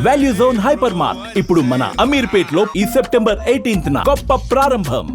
Value zone hyper mart ఇప్పుడు మన అమీర్పేట్ లో ఈ సెప్టెంబర్ 18న గొప్ప ప్రారంభం.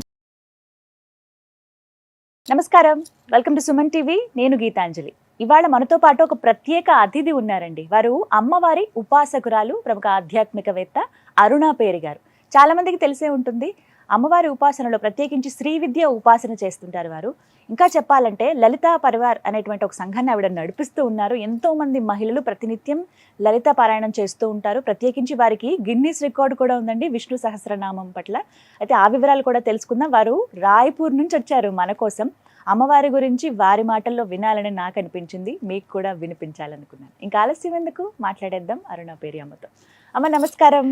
నమస్కారం, వెల్కమ్ టు సుమన్ టీవీ. నేను గీతాంజలి. ఇవాళ మనతో పాటు ఒక ప్రత్యేక అతిథి ఉన్నారండి. వారు అమ్మవారి ఉపాసకురాలు, ప్రముఖ ఆధ్యాత్మికవేత్త అరుణ పేరి గారు. చాలా మందికి తెలిసే ఉంటుంది. అమ్మవారి ఉపాసనలో ప్రత్యేకించి శ్రీ విద్య ఉపాసన చేస్తుంటారు వారు. ఇంకా చెప్పాలంటే లలితా పరివార్ అనేటువంటి ఒక సంఘాన్ని ఆవిడ నడిపిస్తూ ఉన్నారు. ఎంతో మంది మహిళలు ప్రతినిత్యం లలిత పారాయణం చేస్తూ ఉంటారు. ప్రత్యేకించి వారికి గిన్నీస్ రికార్డు కూడా ఉందండి విష్ణు సహస్రనామం పట్ల. అయితే ఆ వివరాలు కూడా తెలుసుకుందాం. వారు రాయ్పూర్ నుంచి వచ్చారు మన కోసం. అమ్మవారి గురించి వారి మాటల్లో వినాలని నాకు అనిపించింది, మీకు కూడా వినిపించాలనుకున్నాను. ఇంకా ఆలస్యం ఎందుకు, మాట్లాడేద్దాం అరుణ పేరి అమ్మతో. అమ్మ నమస్కారం.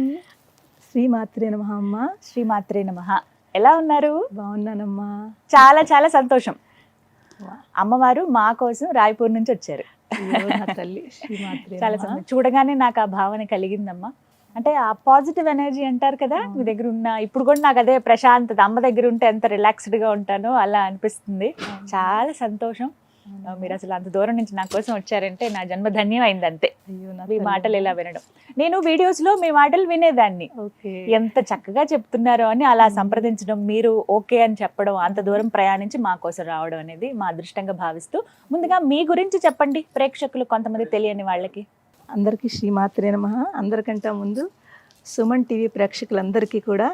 శ్రీమాత్రే నమః అమ్మ. శ్రీమాత్రే నమః. ఎలా ఉన్నారు? బాగున్నానమ్మా. చాలా చాలా సంతోషం. అమ్మవారు మా కోసం రాయ్పూర్ నుంచి వచ్చారు. తల్లి శ్రీమాత్రే చాలా సంతోషం. చూడగానే నాకు ఆ భావన కలిగిందమ్మా. అంటే ఆ పాజిటివ్ ఎనర్జీ అంటారు కదా, మీ దగ్గర ఉన్న ఇప్పుడు కూడా నాకు అదే ప్రశాంతత. అమ్మ దగ్గర ఉంటే ఎంత రిలాక్స్డ్గా ఉంటానో అలా అనిపిస్తుంది. చాలా సంతోషం. మీరు అసలు అంత దూరం నుంచి నా కోసం వచ్చారంటే నా జన్మ ధన్యం అయింది అంతే. మీ మాటలు ఇలా వినడం. నేను వీడియోస్లో మీ మాటలు వినేదాన్ని, ఎంత చక్కగా చెప్తున్నారో అని అలా సంప్రదించడం, మీరు ఓకే అని చెప్పడం, అంత దూరం ప్రయాణించి మా కోసం రావడం అనేది మా అదృష్టంగా భావిస్తూ, ముందుగా మీ గురించి చెప్పండి ప్రేక్షకులు, కొంతమంది తెలియని వాళ్ళకి. అందరికీ శ్రీమాత్రే నమః. అందరికంటే ముందు సుమన్ టీవీ ప్రేక్షకులందరికీ కూడా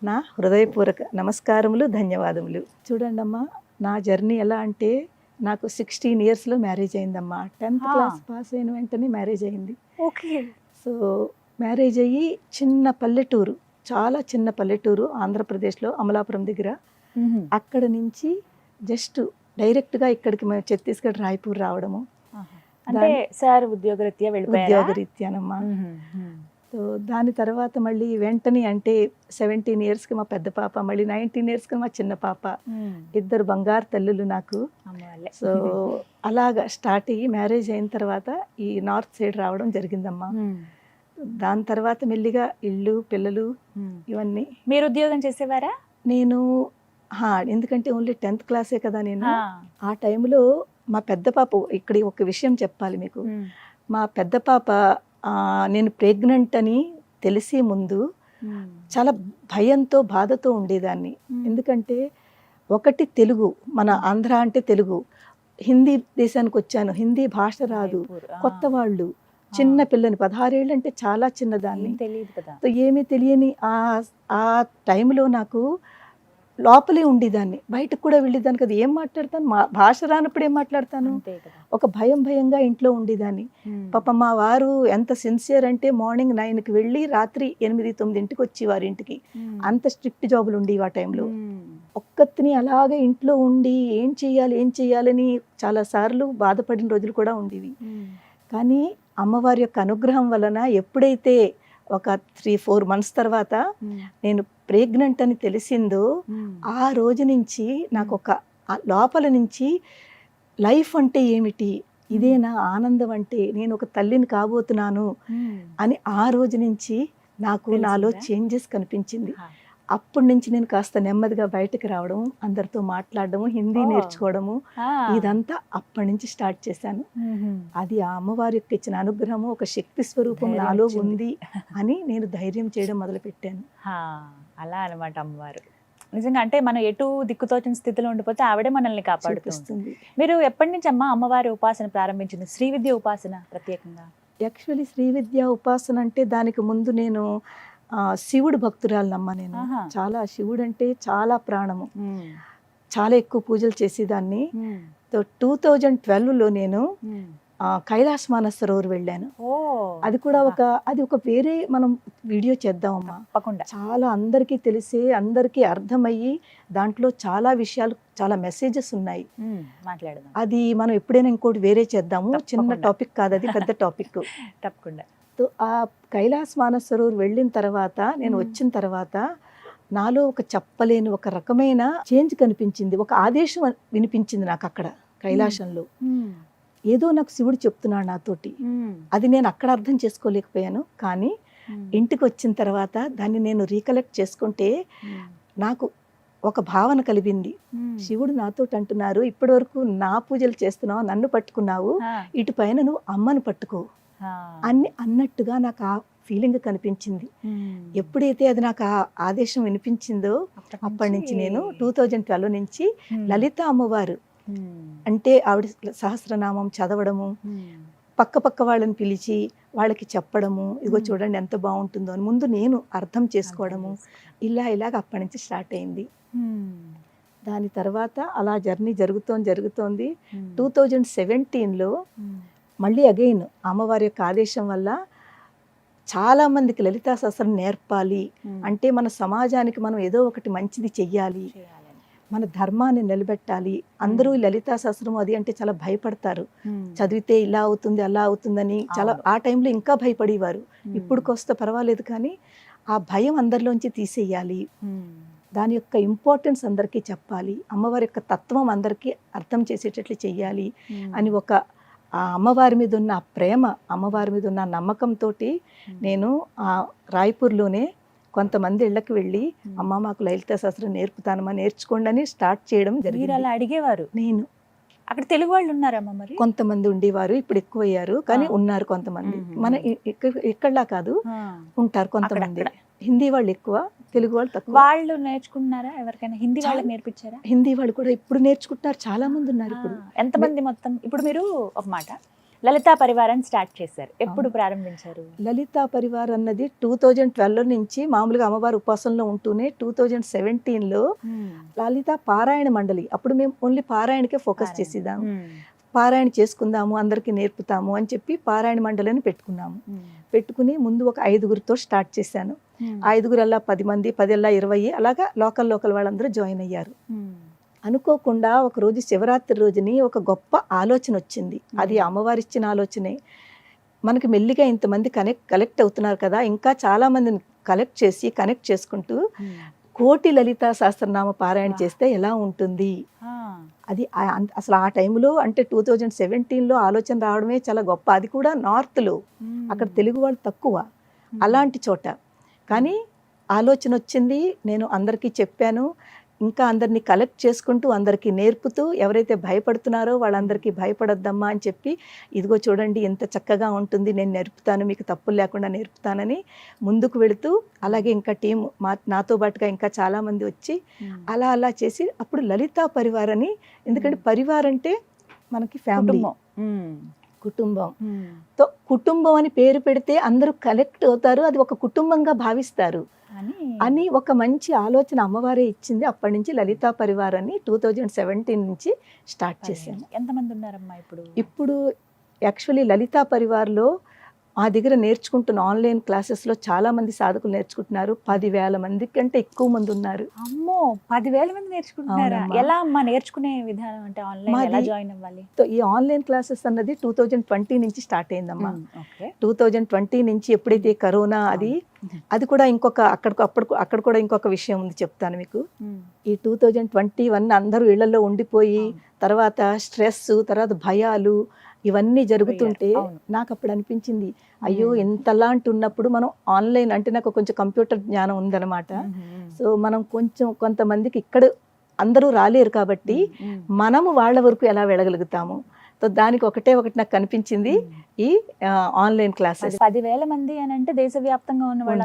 నా హృదయపూర్వక నమస్కారములు, ధన్యవాదములు. చూడండి అమ్మా, నా జర్నీ ఎలా అంటే, నాకు 16 ఇయర్స్లో మ్యారేజ్ అయిందమ్మా. 10th క్లాస్ పాస్ అయిన వెంటనే మ్యారేజ్ అయింది. ఓకే. సో మ్యారేజ్ అయ్యి చిన్న పల్లెటూరు, చాలా చిన్న పల్లెటూరు ఆంధ్రప్రదేశ్లో అమలాపురం దగ్గర. అక్కడ నుంచి జస్ట్ డైరెక్ట్గా ఇక్కడికి మేము ఛత్తీస్గఢ్ రాయ్పూర్ రావడము. అంటే సార్ ఉద్యోగరీత్యా వెళ్ళిపోయారా? ఉద్యోగరీత్యానమ్మా. సో దాని తర్వాత మళ్ళీ వెంటనే అంటే 17 ఇయర్స్కి మా పెద్ద పాప, మళ్ళీ 19 ఇయర్స్కి మా చిన్న పాప. ఇద్దరు బంగారు తల్లులు నాకు. సో అలాగా స్టార్ట్ అయ్యి మ్యారేజ్ అయిన తర్వాత ఈ నార్త్ సైడ్ రావడం జరిగిందమ్మా. దాని తర్వాత మెల్లిగా ఇల్లు, పిల్లలు ఇవన్నీ. మీరు ఉద్యోగం చేసేవారా? నేను ఎందుకంటే ఓన్లీ 10th క్లాసే కదా నేను. ఆ టైంలో మా పెద్ద పాప, ఇక్కడ ఒక విషయం చెప్పాలి మీకు. మా పెద్ద పాప నేను ప్రెగ్నెంట్ అని తెలిసే ముందు చాలా భయంతో, బాధతో ఉండేదాన్ని. ఎందుకంటే ఒకటి తెలుగు, మన ఆంధ్ర అంటే తెలుగు. హిందీ దేశానికి వచ్చాను, హిందీ భాష రాదు, కొత్త వాళ్ళు, చిన్న పిల్లని, 16 ఏళ్ళు అంటే చాలా చిన్నదాన్ని. ఏమీ తెలియని ఆ టైంలో నాకు లోపలే ఉండేదాన్ని, బయటకు కూడా వెళ్ళేదాన్ని కదా. ఏం మాట్లాడతాను, మా భాష రానప్పుడు ఏం మాట్లాడతాను, ఒక భయంగా ఇంట్లో ఉండేదాన్ని. పాప మా వారు ఎంత సిన్సియర్ అంటే, మార్నింగ్ 9కి వెళ్ళి రాత్రి 8-9 వచ్చేవారు ఇంటికి. అంత స్ట్రిక్ట్ జాబులు ఉండేవి ఆ టైంలో. ఒక్కతిని అలాగే ఇంట్లో ఉండి ఏం చేయాలని చాలాసార్లు బాధపడిన రోజులు కూడా ఉండేవి. కానీ అమ్మవారి యొక్క అనుగ్రహం వలన ఎప్పుడైతే ఒక 3-4 మంత్స్ తర్వాత నేను ప్రెగ్నెంట్ అని తెలిసిందో, ఆ రోజు నుంచి నాకు ఒక లోపల నుంచి లైఫ్ అంటే ఏమిటి, ఇదేనా ఆనందం అంటే, నేను ఒక తల్లిని కాబోతున్నాను అని ఆ రోజు నుంచి నాకు నాలో చేంజెస్ కనిపించింది. అప్పటి నుంచి నేను కాస్త నెమ్మదిగా బయటకు రావడం, అందరితో మాట్లాడడము, హిందీ నేర్చుకోవడము, ఇదంతా అప్పటి నుంచి స్టార్ట్ చేశాను. అది ఆ అమ్మవారి యొక్క ఇచ్చిన అనుగ్రహము, ఒక శక్తి స్వరూపం నాలో ఉంది అని నేను ధైర్యం చేయడం మొదలుపెట్టాను. అలా అనమాట అమ్మవారు. నిజంగా అంటే మనం ఎటు దిక్కుతోచిన స్థితిలో ఉండిపోతే ఆవిడే మనల్ని కాపాడుతుంది. మీరు ఎప్పటి నుంచి అమ్మ అమ్మవారి ఉపాసన ప్రారంభించింది, శ్రీ విద్య ఉపాసన ప్రత్యేకంగా? యాక్చువల్లీ శ్రీ విద్య ఉపాసన అంటే దానికి ముందు నేను శివుడు భక్తురాలనమ్మా. నేను చాలా, శివుడు అంటే చాలా ప్రాణము, చాలా ఎక్కువ పూజలు చేసేదాన్ని. 2012లో నేను కైలాస మానసరోవర్ వెళ్ళాను. అది కూడా అది ఒక వేరే మనం వీడియో చేద్దామమ్మా. చాలా అందరికీ తెలిసే, అందరికీ అర్థమయ్యి, దాంట్లో చాలా విషయాలు, చాలా మెసేజెస్ ఉన్నాయి. అది మనం ఎప్పుడైనా ఇంకోటి వేరే చేద్దాము. చిన్న టాపిక్ కాదు అది, పెద్ద టాపిక్. తప్పకుండా. ఆ కైలాస మానసరోవర్ వెళ్ళిన తర్వాత, నేను వచ్చిన తర్వాత నాలో ఒక చెప్పలేని ఒక రకమైన చేంజ్ కనిపించింది. ఒక ఆదేశం వినిపించింది నాకు అక్కడ కైలాసంలో. ఏదో నాకు శివుడు చెప్తున్నాడు నాతోటి. అది నేను అక్కడ అర్థం చేసుకోలేకపోయాను. కానీ ఇంటికి వచ్చిన తర్వాత దాన్ని నేను రీకలెక్ట్ చేసుకుంటే నాకు ఒక భావన కలిగింది. శివుడు నాతో అంటున్నారు, ఇప్పటి వరకు నా పూజలు చేస్తున్నావు, నన్ను పట్టుకున్నావు, ఇటు పైన నువ్వు అమ్మను పట్టుకో అని అన్నట్టుగా నాకు ఆ ఫీలింగ్ కనిపించింది. ఎప్పుడైతే అది నాకు ఆ ఆదేశం వినిపించిందో అప్పటి నుంచి నేను 2012 నుంచి లలిత అమ్మవారు అంటే ఆవిడ సహస్రనామం చదవడము, పక్క వాళ్ళని పిలిచి వాళ్ళకి చెప్పడము, ఇదిగో చూడండి ఎంత బాగుంటుందో అని ముందు నేను అర్థం చేసుకోవడము, ఇలాగ అప్పటి నుంచి స్టార్ట్ అయింది. దాని తర్వాత అలా జర్నీ జరుగుతోంది. 2017లో మళ్ళీ అగైన్ అమ్మవారి యొక్క ఆదేశం వల్ల చాలా మందికి లలితా సహస్రం నేర్పాలి అంటే మన సమాజానికి మనం ఏదో ఒకటి మంచిది చెయ్యాలి, మన ధర్మాన్ని నిలబెట్టాలి. అందరూ ఈ లలితా సహస్రం అది అంటే చాలా భయపడతారు, చదివితే ఇలా అవుతుంది అలా అవుతుందని చాలా ఆ టైంలో ఇంకా భయపడేవారు. ఇప్పుడుకొస్తే పర్వాలేదు కానీ ఆ భయం అందరిలోంచి తీసేయాలి, దాని యొక్క ఇంపార్టెన్స్ అందరికీ చెప్పాలి, అమ్మవారి యొక్క తత్వం అందరికీ అర్థం చేసేటట్లు చెయ్యాలి అని ఒక ఆ అమ్మవారి మీద ఉన్న ప్రేమ, అమ్మవారి మీద ఉన్న నమ్మకంతో నేను ఆ రాయ్పూర్లోనే కొంతమంది ఇళ్ళకి వెళ్ళి అమ్మ మాకు లలితా సహస్రం నేర్పుతానమ్మా, నేర్చుకోండి అని స్టార్ట్ చేయడం జరిగింది. అలా అడిగేవారు? నేను అక్కడ తెలుగు వాళ్ళు ఉన్నారమ్మా? మరి కొంతమంది ఉండేవారు, ఇప్పుడు ఎక్కువ అయ్యారు కానీ ఉన్నారు కొంతమంది. మన ఇక్కడలా కాదు, ఉంటారు కొంతమంది. హిందీ వాళ్ళు ఎక్కువ, తెలుగు వాళ్ళు తక్కువ. వాళ్ళు నేర్చుకుంటున్నారా? ఎవరికైనా హిందీ వాళ్ళకి నేర్పించారా? హిందీ వాళ్ళు కూడా ఇప్పుడు నేర్చుకుంటున్నారు, చాలా మంది ఉన్నారు. ఇప్పుడు ఎంతమంది మొత్తం? ఇప్పుడు మీరు ఒక మాట లలితా పరివారాన్ని స్టార్ట్ చేశారు, ఎప్పుడు ప్రారంభించారు? లలితా పరివార్ అన్నది 2012 నుంచి మామూలుగా అమ్మవారి ఉపాసనలో ఉంటూనే 2017లో లలితా పారాయణ మండలి, అప్పుడు మేము ఓన్లీ పారాయణకే ఫోకస్ చేసేదాము. పారాయణ చేసుకుందాము, అందరికీ నేర్పుతాము అని చెప్పి పారాయణ మండలిని పెట్టుకున్నాము. పెట్టుకుని ముందు ఒక 5గురితో స్టార్ట్ చేశాను. 5గురు అలా 10 మంది, 10 అలా 20, అలాగా లోకల్ వాళ్ళందరూ జాయిన్ అయ్యారు. అనుకోకుండా ఒక రోజు శివరాత్రి రోజుని ఒక గొప్ప ఆలోచన వచ్చింది. అది అమ్మవారి ఇచ్చిన ఆలోచనే. మనకి మెల్లిగా ఇంతమంది కలెక్ట్ అవుతున్నారు కదా, ఇంకా చాలా మందిని కనెక్ట్ చేసుకుంటూ కోటి లలితా సహస్రనామ పారాయణ చేస్తే ఎలా ఉంటుంది అది. అసలు ఆ టైంలో అంటే 2017లో ఆలోచన రావడమే చాలా గొప్ప. అది కూడా నార్త్లో, అక్కడ తెలుగు వాళ్ళు తక్కువ అలాంటి చోట. కానీ ఆలోచన వచ్చింది, నేను అందరికీ చెప్పాను. ఇంకా అందరినీ కలెక్ట్ చేసుకుంటూ అందరికీ నేర్పుతూ, ఎవరైతే భయపడుతున్నారో వాళ్ళందరికీ భయపడొద్దమ్మా అని చెప్పి, ఇదిగో చూడండి ఎంత చక్కగా ఉంటుంది, నేను నేర్పుతాను, మీకు తప్పులు లేకుండా నేర్పుతానని ముందుకు వెళుతూ, అలాగే ఇంకా టీం నాతో పాటుగా ఇంకా చాలామంది వచ్చి అలా చేసి అప్పుడు లలితా పరివార్ అని, ఎందుకంటే పరివార్ అంటే మనకి ఫ్యామిలీ, కుటుంబంతో కుటుంబం అని పేరు పెడితే అందరూ కలెక్ట్ అవుతారు, అది ఒక కుటుంబంగా భావిస్తారు అని ఒక మంచి ఆలోచన అమ్మవారే ఇచ్చింది. అప్పటి నుంచి లలితా పరివార్ అని 2017 నుంచి స్టార్ట్ చేశాను. ఎంతమంది ఉన్నారమ్మా ఇప్పుడు? ఇప్పుడు యాక్చువల్లీ లలితా పరివార్లో మా దగ్గర నేర్చుకుంటున్న ఆన్లైన్ క్లాసెస్లో చాలా మంది సాధకులు నేర్చుకుంటున్నారు. 10,000 మంది కంటే ఎక్కువ మంది ఉన్నారు. అమ్మో, 10,000 మంది నేర్చుకుంటున్నారా? ఎలా అమ్మా నేర్చుకునే విధానం? అంటే ఆన్లైన్ ఎలా జాయిన్ అవ్వాలి? ఈ ఆన్లైన్ క్లాసెస్ అన్నది 2020 నుంచి స్టార్ట్ అయిందమ్మా. 2020 నుంచి ఎప్పుడైతే కరోనా అది కూడా ఇంకొక అక్కడ కూడా ఇంకొక విషయం ఉంది, చెప్తాను మీకు. ఈ 2021 అందరూ ఇళ్లలో ఉండిపోయి తర్వాత స్ట్రెస్, తర్వాత భయాలు ఇవన్నీ జరుగుతుంటే నాకు అప్పుడు అనిపించింది, అయ్యో ఇంతలాంటి ఉన్నప్పుడు మనం ఆన్లైన్ అంటే, నాకు కొంచెం కంప్యూటర్ జ్ఞానం ఉందన్నమాట. సో మనం కొంతమందికి ఇక్కడ అందరూ రాలేరు కాబట్టి మనము వాళ్ళ వరకు ఎలా వెళ్ళగలుగుతాము. సో దానికి ఒకటి నాకు కనిపించింది ఈ ఆన్లైన్ క్లాసెస్. 10,000 మంది అని అంటే దేశవ్యాప్తంగా ఉన్న వాళ్ళు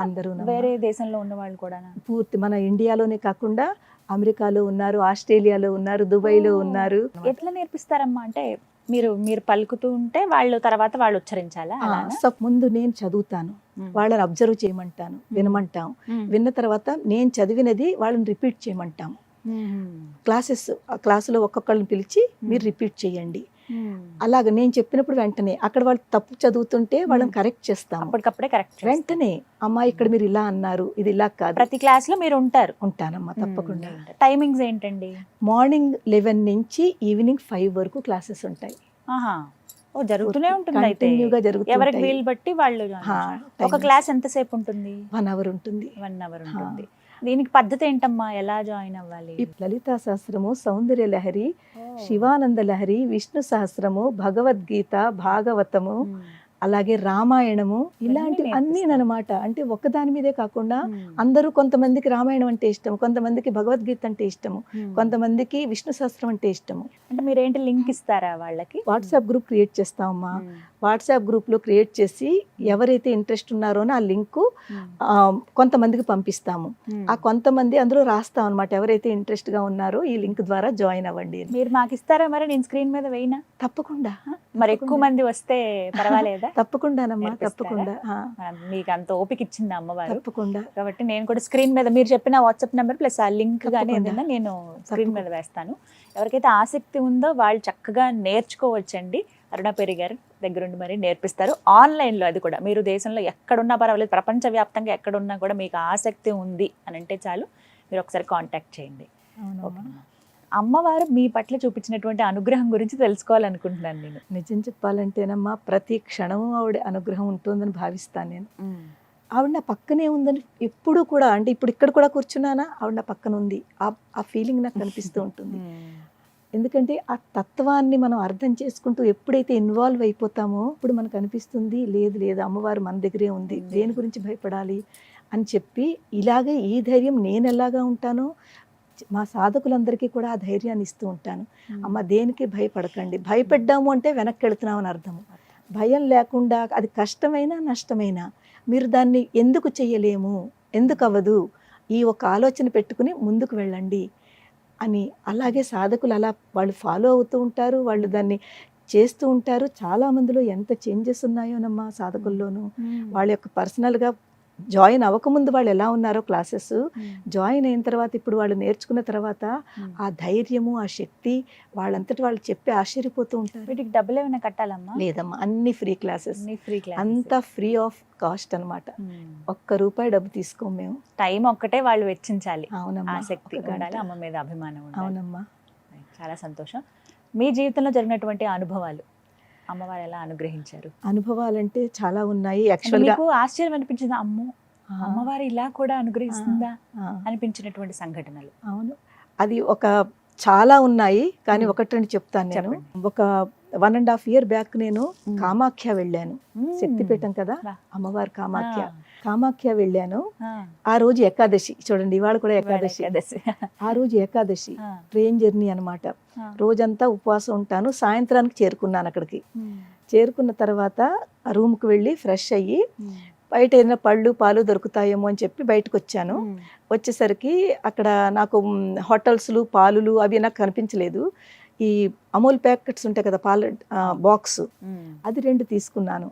అందరూ, వేరే దేశంలో ఉన్న వాళ్ళు కూడా పూర్తి మన ఇండియాలోనే కాకుండా అమెరికాలో ఉన్నారు, ఆస్ట్రేలియాలో ఉన్నారు, దుబాయ్లో ఉన్నారు. ఎట్లా నేర్పిస్తారమ్మా? అంటే మీరు పలుకుతూ ఉంటే వాళ్ళు తర్వాత వాళ్ళు ఉచ్చరించాలా? ముందు నేను చదువుతాను, వాళ్ళని అబ్జర్వ్ చేయమంటాను, వినమంటాం. విన్న తర్వాత నేను చదివినది వాళ్ళని రిపీట్ చేయమంటాం. క్లాసులో ఒక్కొక్కళ్ళని పిలిచి మీరు రిపీట్ చేయండి. అలాగ నేను చెప్పినప్పుడు వెంటనే అక్కడ వాళ్ళు తప్పు చదువుతుంటే వాళ్ళని కరెక్ట్ చేస్తాం. అప్పటికప్పుడే కరెక్ట్ వెంటనే, అమ్మా ఇక్కడ మీరు ఇలా అన్నారు, ఇది ఇలా కాదు. ప్రతి క్లాస్ లో మీరు ఉంటానమ్మా తప్పకుండా. టైమింగ్స్ ఏంటండి? మార్నింగ్ 11 నుంచి ఈవినింగ్ 5 వరకు క్లాసెస్ ఉంటాయి. జరుగుతూనే ఉంటుంది. అయితే ఎవరికి వీలు బట్టి వాళ్ళు. ఒక క్లాస్ ఎంతసేపు ఉంటుంది? 1 అవర్ ఉంటుంది. 1 అవర్ ఉంటుంది. దీనికి పద్ధతి ఏంటమ్మా? ఎలా జాయిన్ అవ్వాలి? లలితా సహస్రము, సౌందర్య లహరి, శివానంద లహరి, విష్ణు సహస్రము, భగవద్గీత, భాగవతము, అలాగే రామాయణము, ఇలాంటివి అన్నీ అన్నమాట. అంటే ఒక్కదాని మీదే కాకుండా అందరూ, కొంతమందికి రామాయణం అంటే ఇష్టం, కొంతమందికి భగవద్గీత అంటే ఇష్టము, కొంతమందికి విష్ణు సహస్రం అంటే ఇష్టము. అంటే మీరేంటి లింక్ ఇస్తారా వాళ్ళకి? వాట్సాప్ గ్రూప్ క్రియేట్ చేస్తామమ్మా. వాట్సాప్ గ్రూప్లో క్రియేట్ చేసి ఎవరైతే ఇంట్రెస్ట్ ఉన్నారో ఆ లింకు కొంతమందికి పంపిస్తాము. ఆ కొంతమంది అందులో రాస్తాం అనమాట, ఎవరైతే ఇంట్రెస్ట్గా ఉన్నారో ఈ లింక్ ద్వారా జాయిన్ అవ్వండి అని. మీరు మాకు ఇస్తారా మరి? నేను స్క్రీన్ మీద వేయినా? తప్పకుండా. మరి ఎక్కువ మంది వస్తే పర్వాలేదా? తప్పకుండానమ్మా, నేర్పిస్తారా? తప్పకుండా. మీకు అంత ఓపిక ఇచ్చింది అమ్మవారు తప్పకుండా. కాబట్టి నేను కూడా స్క్రీన్ మీద మీరు చెప్పిన వాట్సాప్ నెంబర్ ప్లస్ ఆ లింక్ కానీ తప్పకుండా. ఏదైనా నేను స్క్రీన్ మీద వేస్తాను. ఎవరికైతే ఆసక్తి ఉందో వాళ్ళు చక్కగా నేర్చుకోవచ్చండి. అరుణాపేరి గారు దగ్గరుండి మరి నేర్పిస్తారు ఆన్లైన్లో. అది కూడా మీరు దేశంలో ఎక్కడున్నా పర్వాలేదు, ప్రపంచవ్యాప్తంగా ఎక్కడున్నా కూడా మీకు ఆసక్తి ఉంది అని అంటే చాలు మీరు ఒకసారి కాంటాక్ట్ చేయండి. ఓకేనా? అమ్మవారు మీ పట్ల చూపించినటువంటి అనుగ్రహం గురించి తెలుసుకోవాలనుకుంటున్నాను నేను. నిజం చెప్పాలంటేనమ్మా, ప్రతి క్షణము ఆవిడ అనుగ్రహం ఉంటుందని భావిస్తాను నేను. ఆవిడ నా పక్కనే ఉందని ఎప్పుడు కూడా, అంటే ఇప్పుడు ఇక్కడ కూడా కూర్చున్నానా ఆవిడ నా పక్కన ఉంది, ఆ ఫీలింగ్ నాకు కనిపిస్తూ ఉంటుంది. ఎందుకంటే ఆ తత్వాన్ని మనం అర్థం చేసుకుంటూ ఎప్పుడైతే ఇన్వాల్వ్ అయిపోతామో ఇప్పుడు మనకు అనిపిస్తుంది, లేదు లేదు అమ్మవారు మన దగ్గరే ఉంది, దేని గురించి భయపడాలి అని చెప్పి, ఇలాగే ఈ ధైర్యం నేను ఎలాగా ఉంటానో మా సాధకులందరికీ కూడా ఆ ధైర్యాన్ని ఇస్తూ ఉంటాను. అమ్మ దేనికి భయపడకండి, భయపడ్డాము అంటే వెనక్కి వెళుతున్నామని అర్థము. భయం లేకుండా అది కష్టమైనా నష్టమైనా మీరు దాన్ని ఎందుకు చెయ్యలేము, ఎందుకు అవ్వదు, ఈ ఒక ఆలోచన పెట్టుకుని ముందుకు వెళ్ళండి అని. అలాగే సాధకులు అలా వాళ్ళు ఫాలో అవుతూ ఉంటారు, వాళ్ళు దాన్ని చేస్తూ ఉంటారు. చాలా మందిలో ఎంత చేంజెస్ ఉన్నాయోనమ్మా సాధకుల్లోనూ. వాళ్ళ యొక్క పర్సనల్గా జాయిన్ అవ్వకముందు వాళ్ళు ఎలా ఉన్నారో క్లాసెస్, జాయిన్ అయిన తర్వాత ఇప్పుడు వాళ్ళు నేర్చుకున్న తర్వాత ఆ ధైర్యము, ఆ శక్తి వాళ్ళంతటి వాళ్ళు చెప్పి ఆశ్చర్యపోతూ ఉంటారు. వీటికి డబ్బులు ఏమైనా కట్టాలమ్మా? లేదమ్మా, అన్ని ఫ్రీ క్లాసెస్, అంతా ఫ్రీ ఆఫ్ కాస్ట్ అనమాట. ₹1 డబ్బు తీసుకోము మేము. టైం ఒక్కటే వాళ్ళు వెచ్చించాలి. అవునమ్మా, ఆసక్తి ఉండాలి, అమ్మ మీద అభిమానం ఉండాలి. అవునమ్మా. చాలా సంతోషం. మీ జీవితంలో జరిగినటువంటి అనుభవాలు, అమ్మవారు ఎలా అనుగ్రహించారు? అనుభవాలంటే చాలా ఉన్నాయి. యాక్చువల్గా మీకు ఆశ్చర్యం అనిపించింది, అమ్మో అమ్మవారు ఇలా కూడా అనుగ్రహిస్తుందా అనిపించినటువంటి సంఘటనలు? అవును, అది చాలా ఉన్నాయి కానీ ఒకటి రెండు చెప్తాను నేను. ఒక 1.5 year బ్యాక్ నేను కామాఖ్య వెళ్ళాను. శక్తిపీఠం కదా అమ్మవారు, కామాఖ్య వెళ్ళాను. ఆ రోజు ఏకాదశి, చూడండి ఇవాళ కూడా ఏకాదశి. ఆ రోజు ఏకాదశి ట్రైన్ జర్నీ అనమాట. రోజంతా ఉపవాసం ఉంటాను. సాయంత్రానికి చేరుకున్నాను అక్కడికి. చేరుకున్న తర్వాత రూమ్కి వెళ్ళి ఫ్రెష్ అయ్యి బయట ఏదైనా పళ్ళు పాలు దొరుకుతాయేమో అని చెప్పి బయటకు వచ్చాను. వచ్చేసరికి అక్కడ నాకు హోటల్స్లు పాలులు అవి నాకు కనిపించలేదు. ఈ అమూల్ ప్యాకెట్స్ ఉంటాయి కదా పాల బాక్స్, అది 2 తీసుకున్నాను.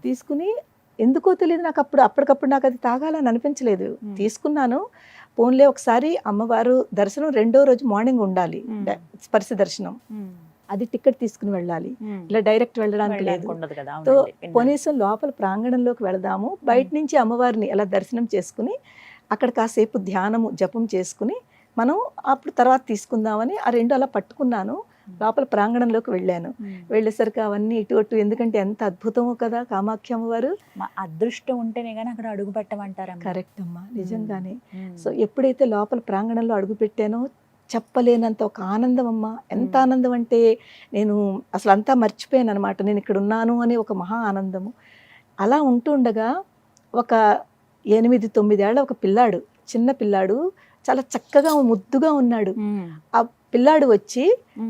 తీసుకుని ఎందుకో తెలియదు నాకు అప్పటికప్పుడు నాకు అది తాగాలని అనిపించలేదు. తీసుకున్నాను. పోన్లే ఒకసారి అమ్మవారు దర్శనం 2వ రోజు మార్నింగ్ ఉండాలి, స్పర్శ దర్శనం. అది టికెట్ తీసుకుని వెళ్ళాలి, ఇలా డైరెక్ట్ వెళ్ళడానికి లేదు. సో కనీసం లోపల ప్రాంగణంలోకి వెళదాము, బయట నుంచి అమ్మవారిని అలా దర్శనం చేసుకుని అక్కడ కాసేపు ధ్యానము జపం చేసుకుని మనం అప్పుడు తర్వాత తీసుకుందామని ఆ 2 అలా పట్టుకున్నాను. లోపల ప్రాంగణంలోకి వెళ్ళాను. వెళ్ళేసరికి అవన్నీ ఇటు అటు, ఎందుకంటే ఎంత అద్భుతమో కదా కామాఖ్య అమ్మవారు. మా అదృష్టం ఉంటేనే కానీ అక్కడ అడుగు పెట్టమంటారా? కరెక్ట్ అమ్మా, నిజంగానే. సో ఎప్పుడైతే లోపల ప్రాంగణంలో అడుగు పెట్టానో చెప్పలేనంత ఒక ఆనందం అమ్మ. ఎంత ఆనందం అంటే నేను అసలు అంతా మర్చిపోయాను అనమాట, నేను ఇక్కడ ఉన్నాను అని ఒక మహా ఆనందము. అలా ఉంటుండగా ఒక 8-9 ఏళ్ల ఒక పిల్లాడు, చిన్న పిల్లాడు, చాలా చక్కగా ముద్దుగా ఉన్నాడు. ఆ పిల్లాడు వచ్చి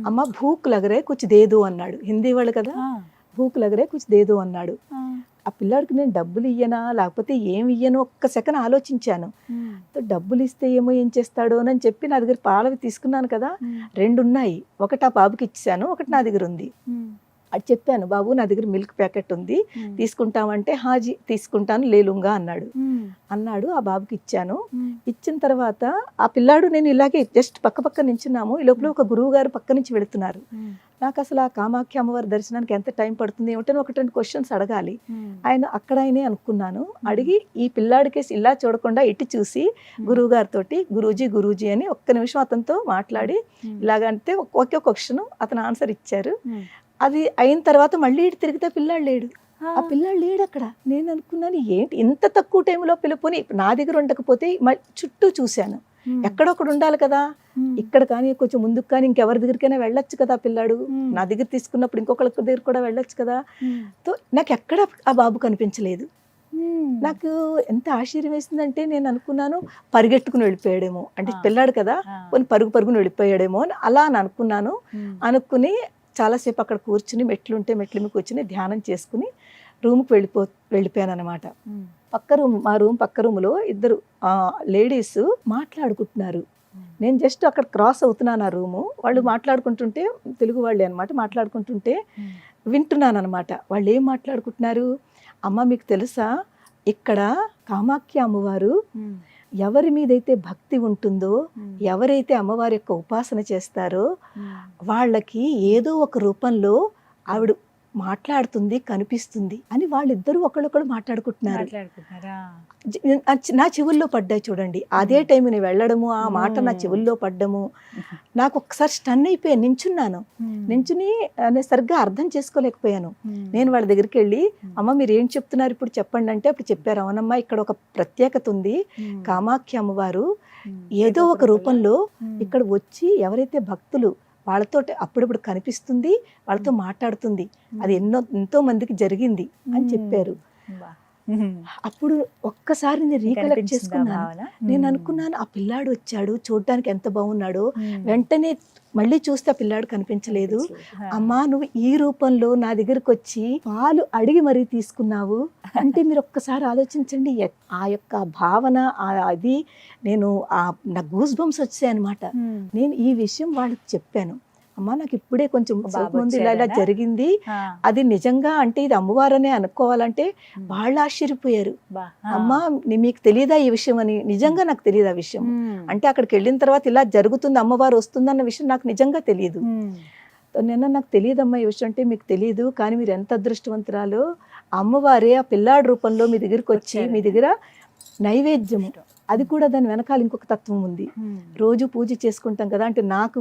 అమ్మ భూక్ లగరే కుచ్ దేదు అన్నాడు. హిందీ వాళ్ళు కదా, భూక్ లగరే కుచ్ దేదు అన్నాడు. ఆ పిల్లాడికి నేను డబ్బులు ఇయ్యనా లేకపోతే ఏమి ఇయ్యను ఒక్క సెకండ్ ఆలోచించాను. డబ్బులు ఇస్తే ఏమో ఏం చేస్తాడో అని చెప్పి నా దగ్గర పాలవి తీసుకున్నాను కదా, 2 ఉన్నాయి. ఒకటి ఆ బాబుకి ఇచ్చాను, ఒకటి నా దగ్గర ఉంది. అది చెప్పాను, బాబు నా దగ్గర మిల్క్ ప్యాకెట్ ఉంది తీసుకుంటామంటే, హాజీ తీసుకుంటాను లేలుంగా అన్నాడు. ఆ బాబుకి ఇచ్చాను. ఇచ్చిన తర్వాత ఆ పిల్లాడు నేను ఇలాగే జస్ట్ పక్క నించున్నాము. ఈ లోపల ఒక గురువు గారు పక్క నుంచి వెళుతున్నారు. నాకు అసలు ఆ కామాఖ్య అమ్మవారి దర్శనానికి ఎంత టైం పడుతుంది ఏమిటని 1-2 క్వశ్చన్స్ అడగాలి. ఆయనే అనుకున్నాను. అడిగి ఈ పిల్లాడికేసి ఇలా చూడకుండా ఇటు చూసి గురువు గారితో గురూజీ అని ఒక్క నిమిషం అతనితో మాట్లాడి ఇలాగంటే ఒకే క్వశ్చన్ అతను ఆన్సర్ ఇచ్చారు. అది అయిన తర్వాత మళ్ళీ ఇటు తిరిగితే పిల్లాడు లేడు. ఆ పిల్లాడు లేడు అక్కడ. నేను అనుకున్నాను ఏంటి ఇంత తక్కువ టైంలో పిలుపుని, నా దగ్గర ఉండకపోతే చుట్టూ చూశాను, ఎక్కడొక్కడు ఉండాలి కదా, ఇక్కడ కానీ కొంచెం ముందుకు కానీ ఇంకెవరి దగ్గరికైనా వెళ్ళొచ్చు కదా పిల్లాడు. నా దగ్గర తీసుకున్నప్పుడు ఇంకొకరి దగ్గర కూడా వెళ్ళొచ్చు కదా. తో నాకు ఎక్కడ ఆ బాబు కనిపించలేదు. నాకు ఎంత ఆశ్చర్యం వేసిందంటే నేను అనుకున్నాను పరిగెట్టుకుని వెళ్ళిపోయాడేమో, అంటే పిల్లాడు కదా కొన్ని పరుగుని వెళ్ళిపోయాడేమో అని అలా అని అనుకున్నాను. అనుకుని చాలాసేపు అక్కడ కూర్చుని మెట్లు ఉంటే మెట్ల మీద కూర్చుని ధ్యానం చేసుకుని రూమ్కి వెళ్ళిపోయాను అనమాట. మా రూమ్ పక్క రూమ్లో ఇద్దరు లేడీస్ మాట్లాడుకుంటున్నారు. నేను జస్ట్ అక్కడ క్రాస్ అవుతున్నాను ఆ రూము. వాళ్ళు మాట్లాడుకుంటుంటే, తెలుగు వాళ్ళే అనమాట, మాట్లాడుకుంటుంటే వింటున్నాను అనమాట. వాళ్ళు ఏం మాట్లాడుకుంటున్నారు, అమ్మ మీకు తెలుసా ఇక్కడ కామాఖ్య అమ్మవారు ఎవరి మీదైతే భక్తి ఉంటుందో, ఎవరైతే అమ్మవారి యొక్క ఉపాసన చేస్తారో వాళ్ళకి ఏదో ఒక రూపంలో ఆవిడ మాట్లాడుతుంది, కనిపిస్తుంది అని వాళ్ళిద్దరూ ఒకళ్ళొకళ్ళు మాట్లాడుకుంటున్నారు. నా చెవుల్లో పడ్డాయి చూడండి. అదే టైం నేను వెళ్ళడము, ఆ మాట నా చెవుల్లో పడ్డము, నాకు ఒకసారి స్టన్ అయిపోయాను. నించుని నేను సరిగ్గా అర్థం చేసుకోలేకపోయాను. నేను వాళ్ళ దగ్గరికి వెళ్ళి, అమ్మ మీరు ఏం చెప్తున్నారు ఇప్పుడు చెప్పండి అంటే, అప్పుడు చెప్పారు, అవునమ్మా ఇక్కడ ఒక ప్రత్యేకత ఉంది. కామాఖ్య అమ్మవారు ఏదో ఒక రూపంలో ఇక్కడ వచ్చి ఎవరైతే భక్తులు వాళ్ళతో అప్పుడప్పుడు కనిపిస్తుంది, వాళ్ళతో మాట్లాడుతుంది. అది ఎంతో మందికి జరిగింది అని చెప్పారు. అప్పుడు ఒక్కసారి నేను రీకలెక్ట్ చేసుకున్నాను. నేను అనుకున్నాను, ఆ పిల్లాడు వచ్చాడు, చూడడానికి ఎంత బాగున్నాడో. వెంటనే మళ్ళీ చూస్తే ఆ పిల్లాడు కనిపించలేదు. అమ్మా నువ్వు ఈ రూపంలో నా దగ్గరకు వచ్చి పాలు అడిగి మరీ తీసుకున్నావు అంటే మీరు ఒక్కసారి ఆలోచించండి. ఆ యొక్క భావన అది నేను నా గూస్ బంప్స్ వచ్చాయి అనమాట. నేను ఈ విషయం వాళ్ళకి చెప్పాను. అమ్మా నాకు ఇప్పుడే కొంచెం ముందు ఇలా జరిగింది, అది నిజంగా అంటే ఇది అమ్మవారనే అనుకోవాలంటే వాళ్ళు ఆశ్చర్యపోయారు. అమ్మా మీకు తెలియదా ఈ విషయం అని. నిజంగా నాకు తెలియదు ఆ విషయం. అంటే అక్కడికి వెళ్ళిన తర్వాత ఇలా జరుగుతుంది, అమ్మవారు వస్తుందన్న విషయం నాకు నిజంగా తెలియదు. నాకు తెలియదమ్మా ఈ విషయం అంటే. మీకు తెలియదు, కానీ మీరు ఎంత అదృష్టవంతురాలో, అమ్మవారే ఆ పిల్లాడి రూపంలో మీ దగ్గరికి వచ్చి మీ దగ్గర నైవేద్యము, అది కూడా దాని వెనకాల ఇంకొక తత్వం ఉంది. రోజు పూజ చేసుకుంటాం కదా, అంటే నాకు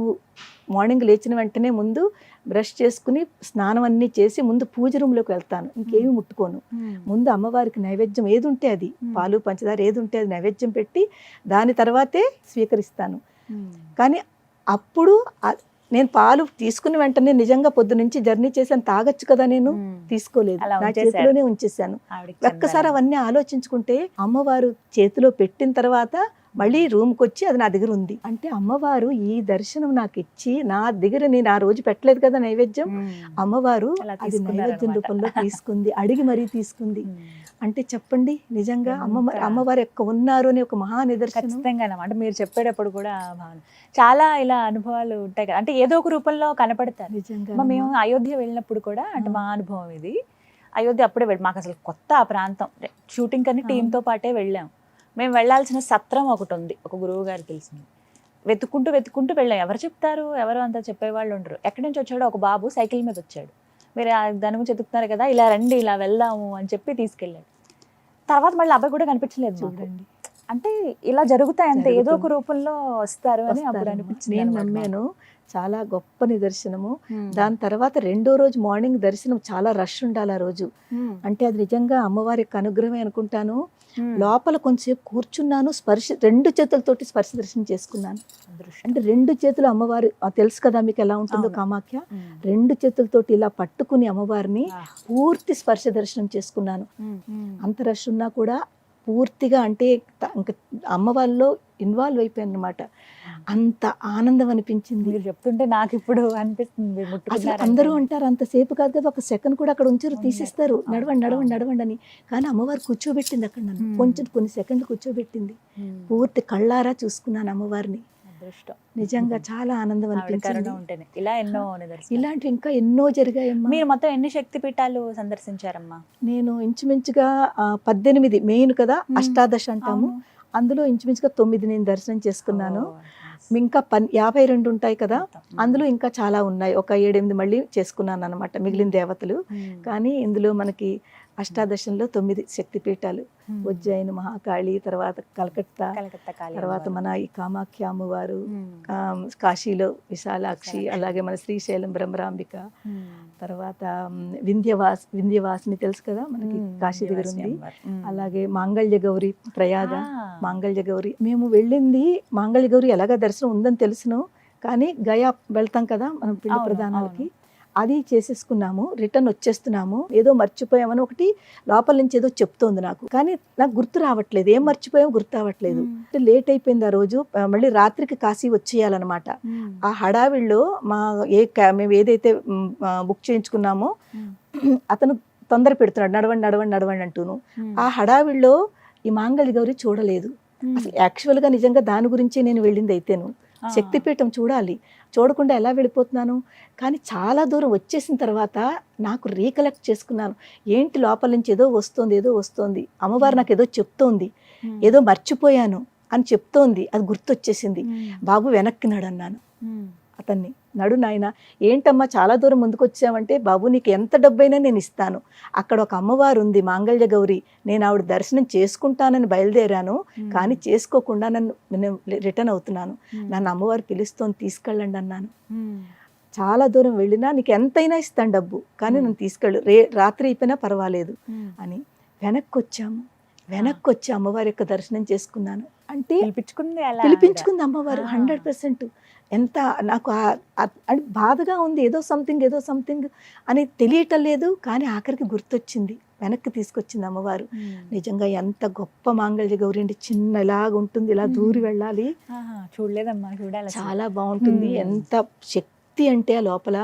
మార్నింగ్ లేచిన వెంటనే ముందు బ్రష్ చేసుకుని స్నానం అన్నీ చేసి ముందు పూజ రూమ్లోకి వెళ్తాను. ఇంకేమి ముట్టుకోను. ముందు అమ్మవారికి నైవేద్యం ఏది ఉంటే అది, పాలు పంచదార ఏది ఉంటే అది నైవేద్యం పెట్టి దాని తర్వాతే స్వీకరిస్తాను. కానీ అప్పుడు నేను పాలు తీసుకుని వెంటనే నిజంగా పొద్దు నుంచి జర్నీ చేశాను, తాగొచ్చు కదా, నేను తీసుకోలేదు, నా చేతిలోనే ఉంచేసాను. ఒక్కసారి అవన్నీ ఆలోచించుకుంటే అమ్మవారు చేతిలో పెట్టిన తర్వాత మళ్ళీ రూమ్కి వచ్చి అది నా దగ్గర ఉంది అంటే అమ్మవారు ఈ దర్శనం నాకు ఇచ్చి నా దగ్గర, నేను ఆ రోజు పెట్టలేదు కదా నైవేద్యం, అమ్మవారు అది నైవేద్యం రూపంలో తీసుకుంది, అడిగి మరీ తీసుకుంది. అంటే చెప్పండి, నిజంగా అమ్మవారు యొక్క ఉన్నారు అనే ఒక మహా నిదర్శనం. ఖచ్చితంగా అంటే మీరు చెప్పేటప్పుడు కూడా భావన చాలా ఇలా అనుభవాలు ఉంటాయి కదా, అంటే ఏదో ఒక రూపంలో కనపడతారు. నిజంగా మేము అయోధ్య వెళ్ళినప్పుడు కూడా, అంటే మా అనుభవం ఇది, అయోధ్య అప్పుడే మాకు అసలు కొత్త ఆ ప్రాంతం, షూటింగ్ కని టీంతో పాటే వెళ్ళాం. మేము వెళ్ళాల్సిన సత్రం ఒకటి ఉంది, ఒక గురువు గారు తెలిసింది. వెతుక్కుంటూ వెళ్ళాం. ఎవరు చెప్తారు, ఎవరు అంతా చెప్పేవాళ్ళు ఉండరు. ఎక్కడి నుంచి వచ్చాడో ఒక బాబు సైకిల్ మీద వచ్చాడు. మీరు దాని గురించి చెప్తున్నారు కదా, ఇలా రండి ఇలా వెళ్దాము అని చెప్పి తీసుకెళ్ళాడు. తర్వాత మళ్ళీ అబ్బాయి కూడా కనిపించలేదు చూడండి. అంటే ఇలా జరుగుతాయి అంతే, ఏదో ఒక రూపంలో వస్తారు అని అప్పుడు అనిపించింది. నేను నమ్మాను, చాలా గొప్ప నిదర్శనము. దాని తర్వాత రెండో రోజు మార్నింగ్ దర్శనం చాలా రష్ ఉండాలి ఆ రోజు. అంటే అది నిజంగా అమ్మవారి యొక్క అనుగ్రహమే అనుకుంటాను. లోపల కొంచెంసేపు కూర్చున్నాను, రెండు చేతులతోటి స్పర్శ దర్శనం చేసుకున్నాను. అంటే రెండు చేతులు అమ్మవారు తెలుసు కదా మీకు ఎలా ఉంటుందో కామాఖ్య, రెండు చేతులతోటి ఇలా పట్టుకుని అమ్మవారిని పూర్తి స్పర్శ దర్శనం చేసుకున్నాను. అంత రష్ ఉన్నా కూడా పూర్తిగా అంటే ఇంకా అమ్మవారిలో ఇన్వాల్వ్ అయిపోయాను అనమాట. అంత ఆనందం అనిపించింది. మీరు చెప్తుంటే నాకు ఇప్పుడు అనిపిస్తుంది. అందరూ అంటారు అంతసేపు కాదు కదా, ఒక సెకండ్ కూడా అక్కడ ఉంచారు, తీసిస్తారు, నడవండి అని. కానీ అమ్మవారు కూర్చోబెట్టింది అక్కడ, నన్ను కొన్ని సెకండ్లు కూర్చోబెట్టింది. పూర్తి కళ్ళారా చూసుకున్నాను అమ్మవారిని. నిజంగా చాలా ఆనందం అనిపించింది. ఇలాంటి ఇంకా ఎన్నో జరిగాయమ్మా. మీరు మొత్తం ఎన్ని శక్తి పీఠాలు సందర్శించారమ్మా? నేను ఇంచుమించుగా 18 మెయిన్ కదా, అష్టాదశ అంటాము, అందులో ఇంచుమించుగా 9 నేను దర్శనం చేసుకున్నాను. ఇంకా 52 ఉంటాయి కదా, అందులో ఇంకా చాలా ఉన్నాయి. ఒక 7-8 మళ్ళీ చేసుకున్నాను అనమాట, మిగిలిన దేవతలు. కానీ ఇందులో మనకి అష్టాదశంలో 9 శక్తిపీఠాలు, ఉజ్జయిని మహాకాళి, తర్వాత కలకత్తా, తర్వాత మన ఈ కామాఖ్య అమ్మవారు, కాశీలో విశాలాక్షి, అలాగే మన శ్రీశైలం బ్రహ్మరాంబిక, తర్వాత వింధ్యవాసిని తెలుసు కదా మనకి కాశీ దగ్గర ఉంది. అలాగే మాంగళ్య గౌరి, ప్రయాగ మాంగళ్య గౌరి. మేము వెళ్ళింది మాంగళ్య గౌరి ఎలాగా దర్శనం ఉందని తెలుసును, కానీ గయా వెళ్తాం కదా మనం పిండి ప్రదానాలకి, అది చేసేసుకున్నాము, రిటర్న్ వచ్చేస్తున్నాము, ఏదో మర్చిపోయామని ఒకటి లోపల నుంచి ఏదో చెప్తోంది నాకు, కానీ నాకు గుర్తు రావట్లేదు, ఏం మర్చిపోయామో గుర్తు రావట్లేదు. లేట్ అయిపోయింది ఆ రోజు, మళ్ళీ రాత్రికి కాశీ వచ్చేయాలన్నమాట. ఆ హడావిడిలో మేము ఏదైతే బుక్ చేయించుకున్నామో అతను తొందర పెడుతున్నాడు, నడవండి నడవండి నడవండి అంటూను. ఆ హడావిడిలో ఈ మాంగళ్య గౌరి చూడలేదు. అసలు యాక్చువల్గా నిజంగా దాని గురించి నేను వెళ్ళింది అయితేను, శక్తిపీఠం చూడాలి, చూడకుండా ఎలా వెళ్ళిపోతున్నాను. కానీ చాలా దూరం వచ్చేసిన తర్వాత నాకు రీకలెక్ట్ చేసుకున్నాను, ఏంటి లోపల నుంచి ఏదో వస్తోంది, అమ్మవారు నాకు ఏదో చెప్తోంది, ఏదో మర్చిపోయాను అని చెప్తోంది, అది గుర్తొచ్చేసింది. బాబు వెనక్కి నడు అన్నాను అతన్ని. నడు నాయన. ఏంటమ్మా చాలా దూరం ముందుకు వచ్చావంటే, బాబు నీకు ఎంత డబ్బైనా నేను ఇస్తాను, అక్కడ ఒక అమ్మవారు ఉంది మాంగళ్య గౌరి, నేను ఆవిడ దర్శనం చేసుకుంటానని బయలుదేరాను, కానీ చేసుకోకుండా నేను రిటర్న్ అవుతున్నాను, నన్ను అమ్మవారు పిలుస్తోంది, తీసుకెళ్ళండి అన్నాను. చాలా దూరం వెళ్ళినా నీకు ఎంతైనా ఇస్తాను డబ్బు, కానీ నన్ను తీసుకెళ్ళు, రాత్రి అయిపోయినా పర్వాలేదు అని. వెనక్కి వచ్చి అమ్మవారి యొక్క దర్శనం చేసుకున్నాను. అంటే పిలిపించుకుంది అమ్మవారు 100%. ఎంత నాకు అంటే బాధగా ఉంది, ఏదో సంథింగ్ అని తెలియటం లేదు, కానీ ఆఖరికి గుర్తొచ్చింది, వెనక్కి తీసుకొచ్చింది అమ్మవారు. నిజంగా ఎంత గొప్ప మాంగళ్య గౌరి అండి, చిన్న ఇలాగ ఉంటుంది, ఇలా దూరి వెళ్ళాలి, చూడలేదమ్మా, చూడాలి, చాలా బాగుంటుంది. ఎంత శక్తి అంటే ఆ లోపల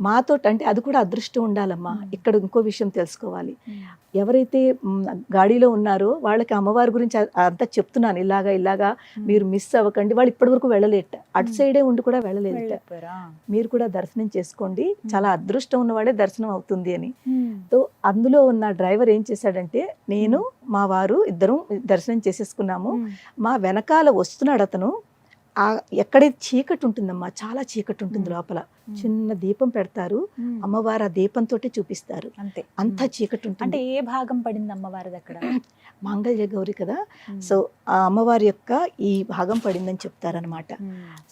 మాతో, అంటే అది కూడా అదృష్టం ఉండాలమ్మా. ఇక్కడ ఇంకో విషయం తెలుసుకోవాలి, ఎవరైతే గాడిలో ఉన్నారో వాళ్ళకి అమ్మవారి గురించి అంతా చెప్తున్నాను, ఇలాగా మీరు మిస్ అవ్వకండి. వాళ్ళు ఇప్పటి వరకు వెళ్ళలేట, అటు సైడే ఉండి కూడా వెళ్ళలేదు. మీరు కూడా దర్శనం చేసుకోండి, చాలా అదృష్టం ఉన్నవాడే దర్శనం అవుతుంది అని. సో అందులో ఉన్న డ్రైవర్ ఏం చేశాడంటే, నేను మా వారు ఇద్దరం దర్శనం చేసేసుకున్నాము. మా వెనకాల వస్తున్నాడు అతను. ఎక్కడైతే చీకటి ఉంటుందమ్మా, చాలా చీకటి ఉంటుంది లోపల, చిన్న దీపం పెడతారు, అమ్మవారు ఆ దీపంతో చూపిస్తారు, అంతా చీకటి ఉంటుంది. అంటే ఏ భాగం పడింది అమ్మవారిది అక్కడ? మాంగళ్య గౌరి కదా, సో ఆ అమ్మవారి యొక్క ఈ భాగం పడిందని చెప్తారనమాట.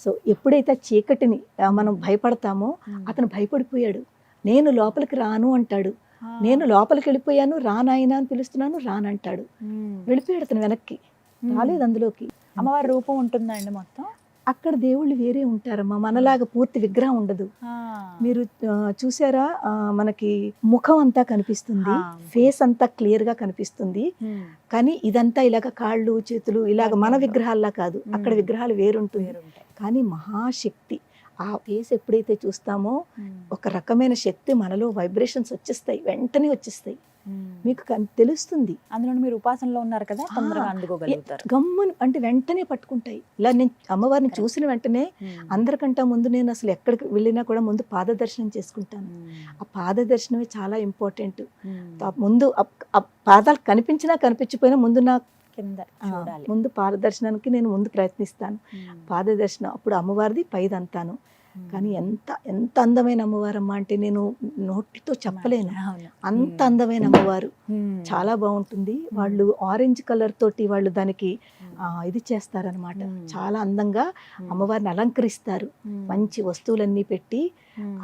సో ఎప్పుడైతే చీకటిని మనం భయపడతామో, అతను భయపడిపోయాడు, నేను లోపలికి రాను అంటాడు, నేను లోపలికి వెళ్ళిపోయాను, రానాయన అని పిలుస్తున్నాను, రానంటాడు, వెళ్ళిపోయాడు అతను వెనక్కి, రాలేదు అందులోకి. అమ్మవారి రూపం ఉంటుందా అండి మొత్తం? అక్కడ దేవుళ్ళు వేరే ఉంటారమ్మా, మనలాగా పూర్తి విగ్రహం ఉండదు. మీరు చూసారా, మనకి ముఖం అంతా కనిపిస్తుంది, ఫేస్ అంతా క్లియర్ గా కనిపిస్తుంది, కానీ ఇదంతా ఇలాగ కాళ్ళు చేతులు ఇలాగ మన విగ్రహాల్లా కాదు, అక్కడ విగ్రహాలు వేరుంటుంది. కానీ మహాశక్తి, ఆ ఫేస్ ఎప్పుడైతే చూస్తామో ఒక రకమైన శక్తి మనలో వైబ్రేషన్స్ వచ్చేస్తాయి, వెంటనే వచ్చేస్తాయి, మీకు తెలుస్తుంది. అందులో మీరు ఉపాసనలో ఉన్నారు కదా, తొందరగా అందుకోగలుగుతారు, గమ్మును అంటే వెంటనే పట్టుకుంటాయి. ఇలా నేను అమ్మవారిని చూసిన వెంటనే అందరికంటే ముందు నేను అసలు ఎక్కడికి వెళ్ళినా కూడా ముందు పాద దర్శనం చేసుకుంటాను. ఆ పాద దర్శనమే చాలా ఇంపార్టెంట్. ముందు పాదాలు కనిపించినా కనిపించిపోయినా ముందు నా ముందు పాద దర్శనానికి నేను ముందు ప్రయత్నిస్తాను. పాద దర్శనం అప్పుడు అమ్మవారిది పైదంతాను. కానీ ఎంత అందమైన అమ్మవారమ్మ అంటే నేను నోటితో చెప్పలేను, అంత అందమైన అమ్మవారు, చాలా బాగుంటుంది. వాళ్ళు ఆరెంజ్ కలర్ తోటి వాళ్ళు దానికి ఇది చేస్తారనమాట, చాలా అందంగా అమ్మవారిని అలంకరిస్తారు, మంచి వస్తువులన్నీ పెట్టి.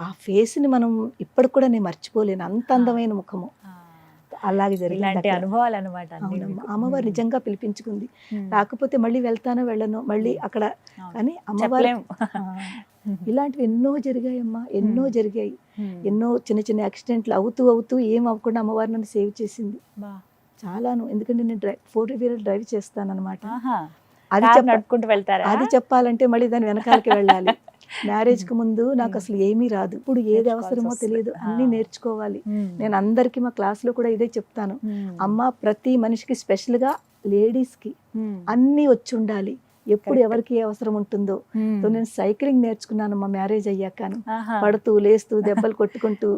ఆ ఫేస్ ని మనం ఇప్పటికి కూడా నేను మర్చిపోలేను, అంత అందమైన ముఖము. అలాగే జరిగింది అనుభవాలు అనమాట. అమ్మవారు నిజంగా పిలిపించుకుంది, రాకపోతే మళ్ళీ వెళ్తానో వెళ్ళను మళ్ళీ అక్కడ. కానీ అమ్మవారు ఇలాంటివి ఎన్నో జరిగాయమ్మా, ఎన్నో జరిగాయి, ఎన్నో చిన్న చిన్న యాక్సిడెంట్లు అవుతూ ఏం అవ్వకుండా అమ్మవారు నన్ను సేవ్ చేసింది చాలాను. ఎందుకంటే నేను 4-wheeler డ్రైవ్ చేస్తాను అనమాట. అది చెప్పాలంటే మళ్ళీ దాని వెనకాలకి వెళ్ళాలి. మ్యారేజ్ కి ముందు నాకు అసలు ఏమీ రాదు, ఇప్పుడు ఏది అవసరమో తెలియదు, అన్ని నేర్చుకోవాలి. నేను అందరికి మా క్లాస్ లో కూడా ఇదే చెప్తాను, అమ్మ ప్రతి మనిషికి స్పెషల్ గా లేడీస్ కి అన్ని వచ్చి ఉండాలి, ఎప్పుడు ఎవరికి ఏ అవసరం ఉంటుందో. నేను సైక్లింగ్ నేర్చుకున్నాను మా మ్యారేజ్ అయ్యాకను, పడుతూ లేస్తూ దెబ్బలు కొట్టుకుంటూ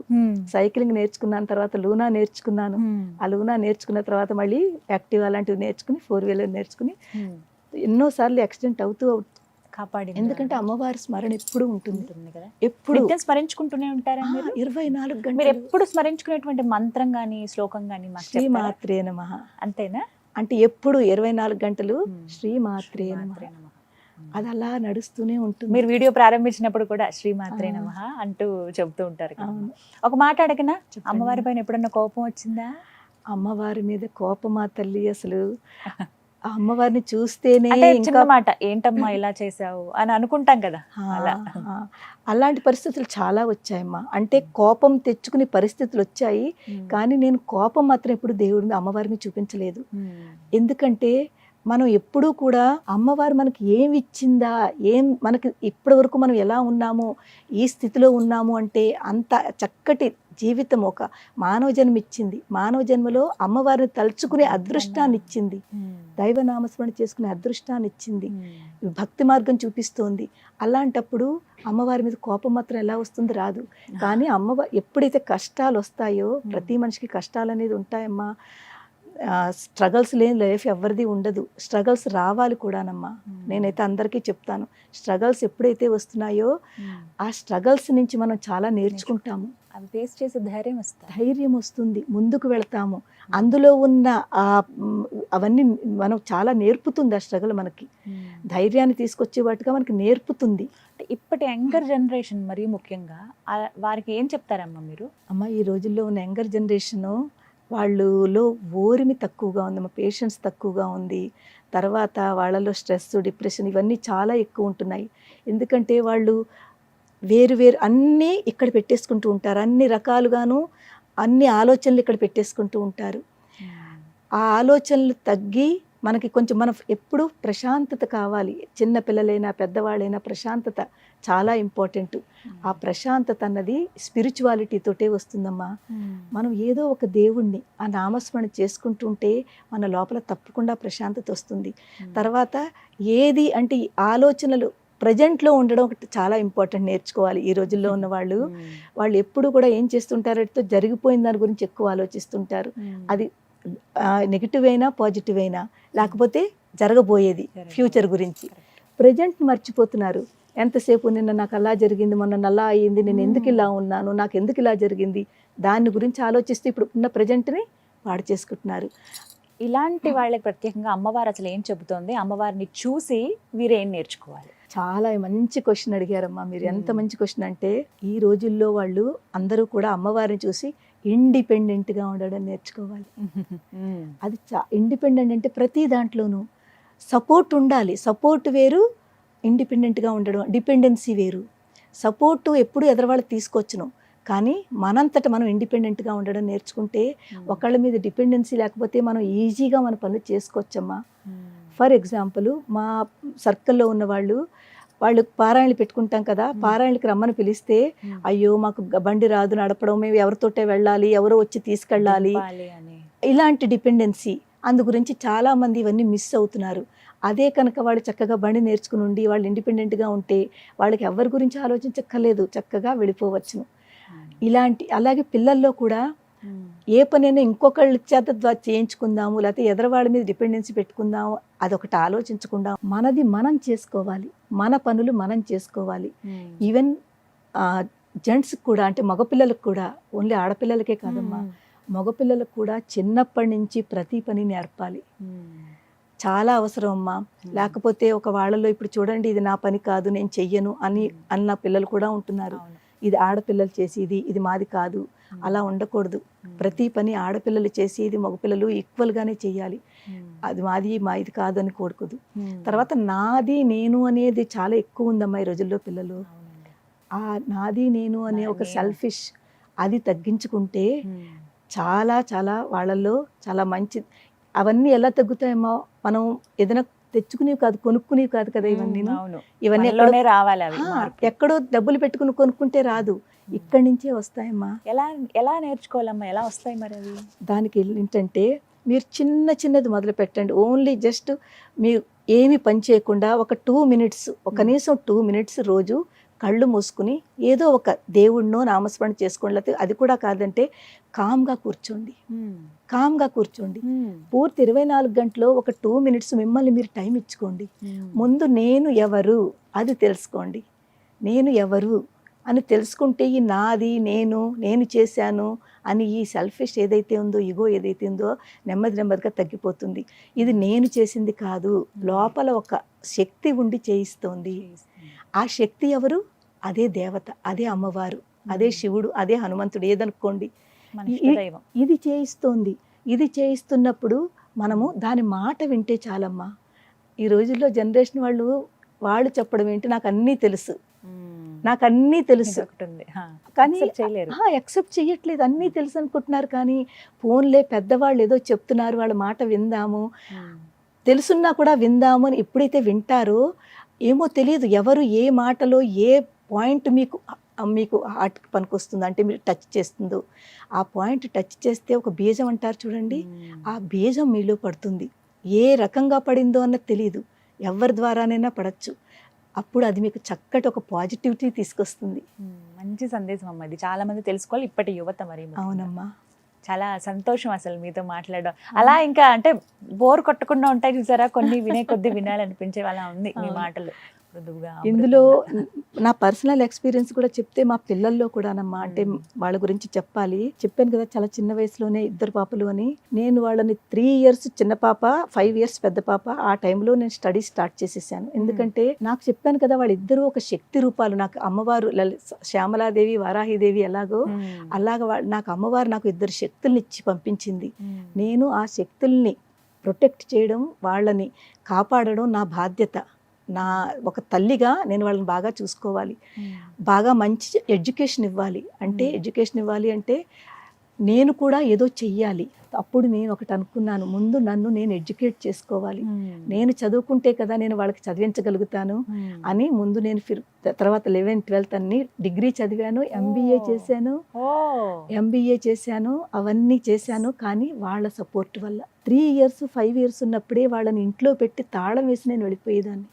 సైక్లింగ్ నేర్చుకున్నాను. తర్వాత లూనా నేర్చుకున్నాను, ఆ లూనా నేర్చుకున్న తర్వాత మళ్ళీ యాక్టివ్ అలాంటివి నేర్చుకుని 4-wheeler నేర్చుకుని ఎన్నోసార్లు యాక్సిడెంట్ అవుతూ కాపాడి. ఎందుకంటే అమ్మవారి స్మరణ ఎప్పుడు ఉంటుంది కదా, ఎప్పుడు స్మరించుకుంటూనే ఉంటారా 24 గంటలు? మీరు ఎప్పుడు స్మరించుకునేటువంటి మంత్రం గానీ శ్లోకం గానీ శ్రీ మాత్రే నమః అంతేనా? అంటే ఎప్పుడు 24 గంటలు శ్రీ మాత్రే నమః, అది అలా నడుస్తూనే ఉంటుంది. మీరు వీడియో ప్రారంభించినప్పుడు కూడా శ్రీ మాత్రే నమః అంటూ చెబుతూ ఉంటారు. ఒక మాట అడగనా, అమ్మవారి పైన ఎప్పుడన్నా కోపం వచ్చిందా? అమ్మవారి మీద కోపమా తల్లి, అసలు ఆ అమ్మవారిని చూస్తేనే అంటే ఇంకా చిన్న మాట ఏంటమ్మా ఇలా చేసావు అని అనుకుంటాం కదా అలా. ఆ, అలాంటి పరిస్థితులు చాలా వచ్చాయమ్మా. అంటే కోపం తెచ్చుకునే పరిస్థితులు వచ్చాయి, కానీ నేను కోపం మాత్రం ఎప్పుడు దేవుడి మీద అమ్మవారి మీద చూపించలేదు. ఎందుకంటే మనం ఎప్పుడూ కూడా అమ్మవారు మనకి ఏమి ఇచ్చిందా, ఏం మనకి ఇప్పటి వరకు మనం ఎలా ఉన్నాము, ఈ స్థితిలో ఉన్నాము అంటే అంత చక్కటి జీవితం ఒక మానవ జన్మ ఇచ్చింది. మానవ జన్మలో అమ్మవారిని తలుచుకునే అదృష్టాన్ని ఇచ్చింది, దైవనామస్మరణ చేసుకునే అదృష్టాన్ని ఇచ్చింది, భక్తి మార్గం చూపిస్తోంది. అలాంటప్పుడు అమ్మవారి మీద కోపం మాత్రం ఎలా వస్తుంది? రాదు. కానీ అమ్మవారు ఎప్పుడైతే కష్టాలు వస్తాయో, ప్రతి మనిషికి కష్టాలు అనేది ఉంటాయమ్మా. స్ట్రగల్స్ లేని లైఫ్ ఎవరిది ఉండదు. స్ట్రగల్స్ రావాలి కూడానమ్మా. నేనైతే అందరికీ చెప్తాను, స్ట్రగల్స్ ఎప్పుడైతే వస్తున్నాయో ఆ స్ట్రగల్స్ నుంచి మనం చాలా నేర్చుకుంటాము, అవి ఫేస్ చేసే ధైర్యం వస్తుంది, ధైర్యం వస్తుంది, ముందుకు వెళ్తాము. అందులో ఉన్న అవన్నీ మనం చాలా నేర్పుతుంది. ఆ స్ట్రగల్ మనకి ధైర్యాన్ని తీసుకొచ్చే వాటిగా మనకి నేర్పుతుంది. అంటే ఇప్పటి యంగర్ జనరేషన్ మరీ ముఖ్యంగా వారికి ఏం చెప్తారమ్మా మీరు? అమ్మ, ఈ రోజుల్లో ఉన్న యంగర్ జనరేషను వాళ్ళలో ఓరిమి తక్కువగా ఉంది, పేషెన్స్ తక్కువగా ఉంది. తర్వాత వాళ్ళలో స్ట్రెస్, డిప్రెషన్ ఇవన్నీ చాలా ఎక్కువ ఉంటున్నాయి. ఎందుకంటే వాళ్ళు వేరు వేరు అన్నీ ఇక్కడ పెట్టేసుకుంటూ ఉంటారు, అన్ని రకాలుగాను అన్ని ఆలోచనలు ఇక్కడ పెట్టేసుకుంటూ ఉంటారు. ఆ ఆలోచనలు తగ్గి మనకి కొంచెం మనం ఎప్పుడు ప్రశాంతత కావాలి. చిన్న పిల్లలైనా పెద్దవాళ్ళైనా ప్రశాంతత చాలా ఇంపార్టెంట్. ఆ ప్రశాంతత అన్నది స్పిరిచువాలిటీతోటే వస్తుందమ్మా. మనం ఏదో ఒక దేవుణ్ణి ఆ నామస్మరణ చేసుకుంటుంటే మన లోపల తప్పకుండా ప్రశాంతత వస్తుంది. తర్వాత ఏది అంటే ఈ ఆలోచనలు ప్రజెంట్లో ఉండడం ఒకటి చాలా ఇంపార్టెంట్, నేర్చుకోవాలి. ఈ రోజుల్లో ఉన్న వాళ్ళు ఎప్పుడు కూడా ఏం చేస్తుంటారంటే జరిగిపోయిన దాని గురించి ఎక్కువ ఆలోచిస్తుంటారు. అది నెగిటివ్ అయినా పాజిటివ్ అయినా, లేకపోతే జరగబోయేది ఫ్యూచర్ గురించి. ప్రజెంట్ మర్చిపోతున్నారు. ఎంతసేపు నిన్న నాకు అలా జరిగింది, మొన్న అలా అయ్యింది, నేను ఎందుకు ఇలా ఉన్నాను, నాకు ఎందుకు ఇలా జరిగింది, దాని గురించి ఆలోచిస్తూ ఇప్పుడు ఉన్న ప్రజెంట్ని పాడు చేసుకుంటున్నారు. ఇలాంటి వాళ్ళకి ప్రత్యేకంగా అమ్మవారు అసలు ఏం చెబుతోంది? అమ్మవారిని చూసి వీరేం నేర్చుకోవాలి? చాలా మంచి క్వశ్చన్ అడిగారమ్మా మీరు. ఎంత మంచి క్వశ్చన్ అంటే, ఈ రోజుల్లో వాళ్ళు అందరూ కూడా అమ్మవారిని చూసి ఇండిపెండెంట్గా ఉండడం నేర్చుకోవాలి. అది ఇండిపెండెంట్ అంటే ప్రతి దాంట్లోనూ సపోర్ట్ ఉండాలి. సపోర్ట్ వేరు, ఇండిపెండెంట్గా ఉండడం, డిపెండెన్సీ వేరు. సపోర్టు ఎప్పుడు ఎదరవాళ్ళు తీసుకొచ్చును, కానీ మనంతట మనం ఇండిపెండెంట్గా ఉండడం నేర్చుకుంటే ఒకళ్ళ మీద డిపెండెన్సీ లేకపోతే మనం ఈజీగా మన పనులు చేసుకోవచ్చమ్మా. ఫర్ ఎగ్జాంపుల్, మా సర్కిల్లో ఉన్న వాళ్ళు పారాయణలు పెట్టుకుంటాం కదా, పారాయణకి రమ్మని పిలిస్తే అయ్యో మాకు బండి రాదు నడపడం, మేము ఎవరితోటే వెళ్ళాలి, ఎవరో వచ్చి తీసుకెళ్ళాలి, ఇలాంటి డిపెండెన్సీ. అందు గురించి చాలామంది ఇవన్నీ మిస్ అవుతున్నారు. అదే కనుక వాళ్ళు చక్కగా బండి నేర్చుకుని ఉండి వాళ్ళు ఇండిపెండెంట్గా ఉంటే వాళ్ళకి ఎవరి గురించి ఆలోచించక్కర్లేదు, చక్కగా వెళ్ళిపోవచ్చును. అలాగే పిల్లల్లో కూడా ఏ పనైనా ఇంకొకళ్ళ చేత చేయించుకుందాము, లేకపోతే ఎదరవాళ్ళ మీద డిపెండెన్సీ పెట్టుకుందాము, అదొకటి ఆలోచించకుండా మనది మనం చేసుకోవాలి, మన పనులు మనం చేసుకోవాలి. ఈవెన్ జెంట్స్కి కూడా, అంటే మగపిల్లలకు కూడా, ఓన్లీ ఆడపిల్లలకే కాదమ్మా, మగపిల్లలకు కూడా చిన్నప్పటి నుంచి ప్రతి పని నేర్పాలి. చాలా అవసరం అమ్మా. లేకపోతే ఒక వాళ్ళలో ఇప్పుడు చూడండి, ఇది నా పని కాదు, నేను చెయ్యను అన్న పిల్లలు కూడా ఉంటున్నారు. ఇది ఆడపిల్లలు చేసేది, ఇది మాది కాదు, అలా ఉండకూడదు. ప్రతి పని ఆడపిల్లలు చేసేది మగపిల్లలు ఈక్వల్గానే చెయ్యాలి. అది మాది కాదు అని కోరుకోదు. తర్వాత నాది నేను అనేది చాలా ఎక్కువ ఉందమ్మా ఈ రోజుల్లో పిల్లలు. ఆ నాది నేను అనే ఒక సెల్ఫిష్ అది తగ్గించుకుంటే చాలా చాలా వాళ్ళల్లో చాలా మంచి. అవన్నీ ఎలా తగ్గుతాయమ్మా? మనం ఏదైనా తెచ్చుకునేవి కాదు, కొనుక్కునేవి కాదు కదా ఇవన్నీ రావాలి. ఎక్కడో డబ్బులు పెట్టుకుని కొనుక్కుంటే రాదు, ఇక్కడి నుంచే వస్తాయమ్మా. ఎలా నేర్చుకోవాలమ్మా? ఎలా వస్తాయి మరి అవి? దానికి ఏంటంటే, మీరు చిన్నది మొదలు పెట్టండి. ఓన్లీ జస్ట్ మీరు ఏమి పని చేయకుండా ఒక 2 minutes, కనీసం 2 minutes రోజు కళ్ళు మూసుకుని ఏదో ఒక దేవుడినో నామస్మరణ చేసుకోండి. లేకపోతే అది కూడా కాదంటే కామ్గా కూర్చోండి. పూర్తి 24 గంటలో ఒక 2 minutes మిమ్మల్ని మీరు టైం ఇచ్చుకోండి. ముందు నేను ఎవరు అది తెలుసుకోండి. నేను ఎవరు అని తెలుసుకుంటే ఈ నాది, నేను చేశాను అని ఈ సెల్ఫిష్ ఏదైతే ఉందో, ఈగో ఏదైతే ఉందో నెమ్మదిగా తగ్గిపోతుంది. ఇది నేను చేసింది కాదు, లోపల ఒక శక్తి ఉండి చేయిస్తోంది. ఆ శక్తి ఎవరు? అదే దేవత, అదే అమ్మవారు, అదే శివుడు, అదే హనుమంతుడు, ఏదనుకోండి. ఇది చేయిస్తోంది. ఇది చేయిస్తున్నప్పుడు మనము దాని మాట వింటే చాలమ్మా. ఈ రోజుల్లో జనరేషన్ వాళ్ళు చెప్పడం ఏంటి, నాకు అన్నీ తెలుసు, నాకు అన్నీ తెలుసు, కానీ యాక్సెప్ట్ చేయట్లేదు. అన్నీ తెలుసు అనుకుంటున్నారు, కానీ ఫోన్లే పెద్దవాళ్ళు ఏదో చెప్తున్నారు, వాళ్ళ మాట విందాము, తెలుసున్నా కూడా విందాము అని ఎప్పుడైతే వింటారో ఏమో తెలియదు ఎవరు ఏ మాటలో ఏ పాయింట్ మీకు హార్ట్కి పనికొస్తుందో, అంటే మీరు టచ్ చేస్తుందో ఆ పాయింట్ టచ్ చేస్తే ఒక బీజం అంటారు చూడండి, ఆ బీజం మీలో పడుతుంది. ఏ రకంగా పడిందో అన్నది తెలియదు, ఎవరి ద్వారానైనా పడచ్చు. అప్పుడు అది మీకు చక్కటి ఒక పాజిటివిటీ తీసుకొస్తుంది. మంచి సందేశం అమ్మ, ఇది చాలా మంది తెలుసుకోవాలి ఇప్పటి యువత. మరి అవునమ్మా, చాలా సంతోషం అసలు మీతో మాట్లాడడం. అలా ఇంకా అంటే బోర్ కొట్టకుండా ఉంటాయి చూసారా, కొన్ని వినే కొద్ది వినాలనిపించే అలా ఉంది మీ మాటలు. ఇందులో నా పర్సనల్ ఎక్స్పీరియన్స్ కూడా చెప్తే మా పిల్లల్లో కూడానమ్మా, అంటే వాళ్ళ గురించి చెప్పాను కదా, చాలా చిన్న వయసులోనే 2 పాపలు అని. నేను వాళ్ళని 3 years చిన్న పాప, 5 years పెద్ద పాప, ఆ టైంలో నేను స్టడీ స్టార్ట్ చేసేసాను. ఎందుకంటే నాకు చెప్పాను కదా, వాళ్ళిద్దరూ ఒక శక్తి రూపాలు. నాకు అమ్మవారు శ్యామలాదేవి, వారాహిదేవి ఎలాగో అలాగ నాకు అమ్మవారు నాకు 2 శక్తుల్ని ఇచ్చి పంపించింది. నేను ఆ శక్తుల్ని ప్రొటెక్ట్ చేయడం, వాళ్ళని కాపాడడం నా బాధ్యత. నా ఒక తల్లిగా నేను వాళ్ళని బాగా చూసుకోవాలి, బాగా మంచి ఎడ్యుకేషన్ ఇవ్వాలి. అంటే ఎడ్యుకేషన్ ఇవ్వాలి అంటే నేను కూడా ఏదో చెయ్యాలి. అప్పుడు నేను ఒకటి అనుకున్నాను, ముందు నన్ను నేను ఎడ్యుకేట్ చేసుకోవాలి, నేను చదువుకుంటే కదా నేను వాళ్ళకి చదివించగలుగుతాను అని ముందు నేను తర్వాత 11th 12th అన్ని డిగ్రీ చదివాను, ఎంబీఏ చేశాను, అవన్నీ చేశాను. కానీ వాళ్ళ సపోర్ట్ వల్ల 3 years 5 years ఉన్నప్పుడే వాళ్ళని ఇంట్లో పెట్టి తాళం వేసి నేను వెళ్ళిపోయేదాన్ని.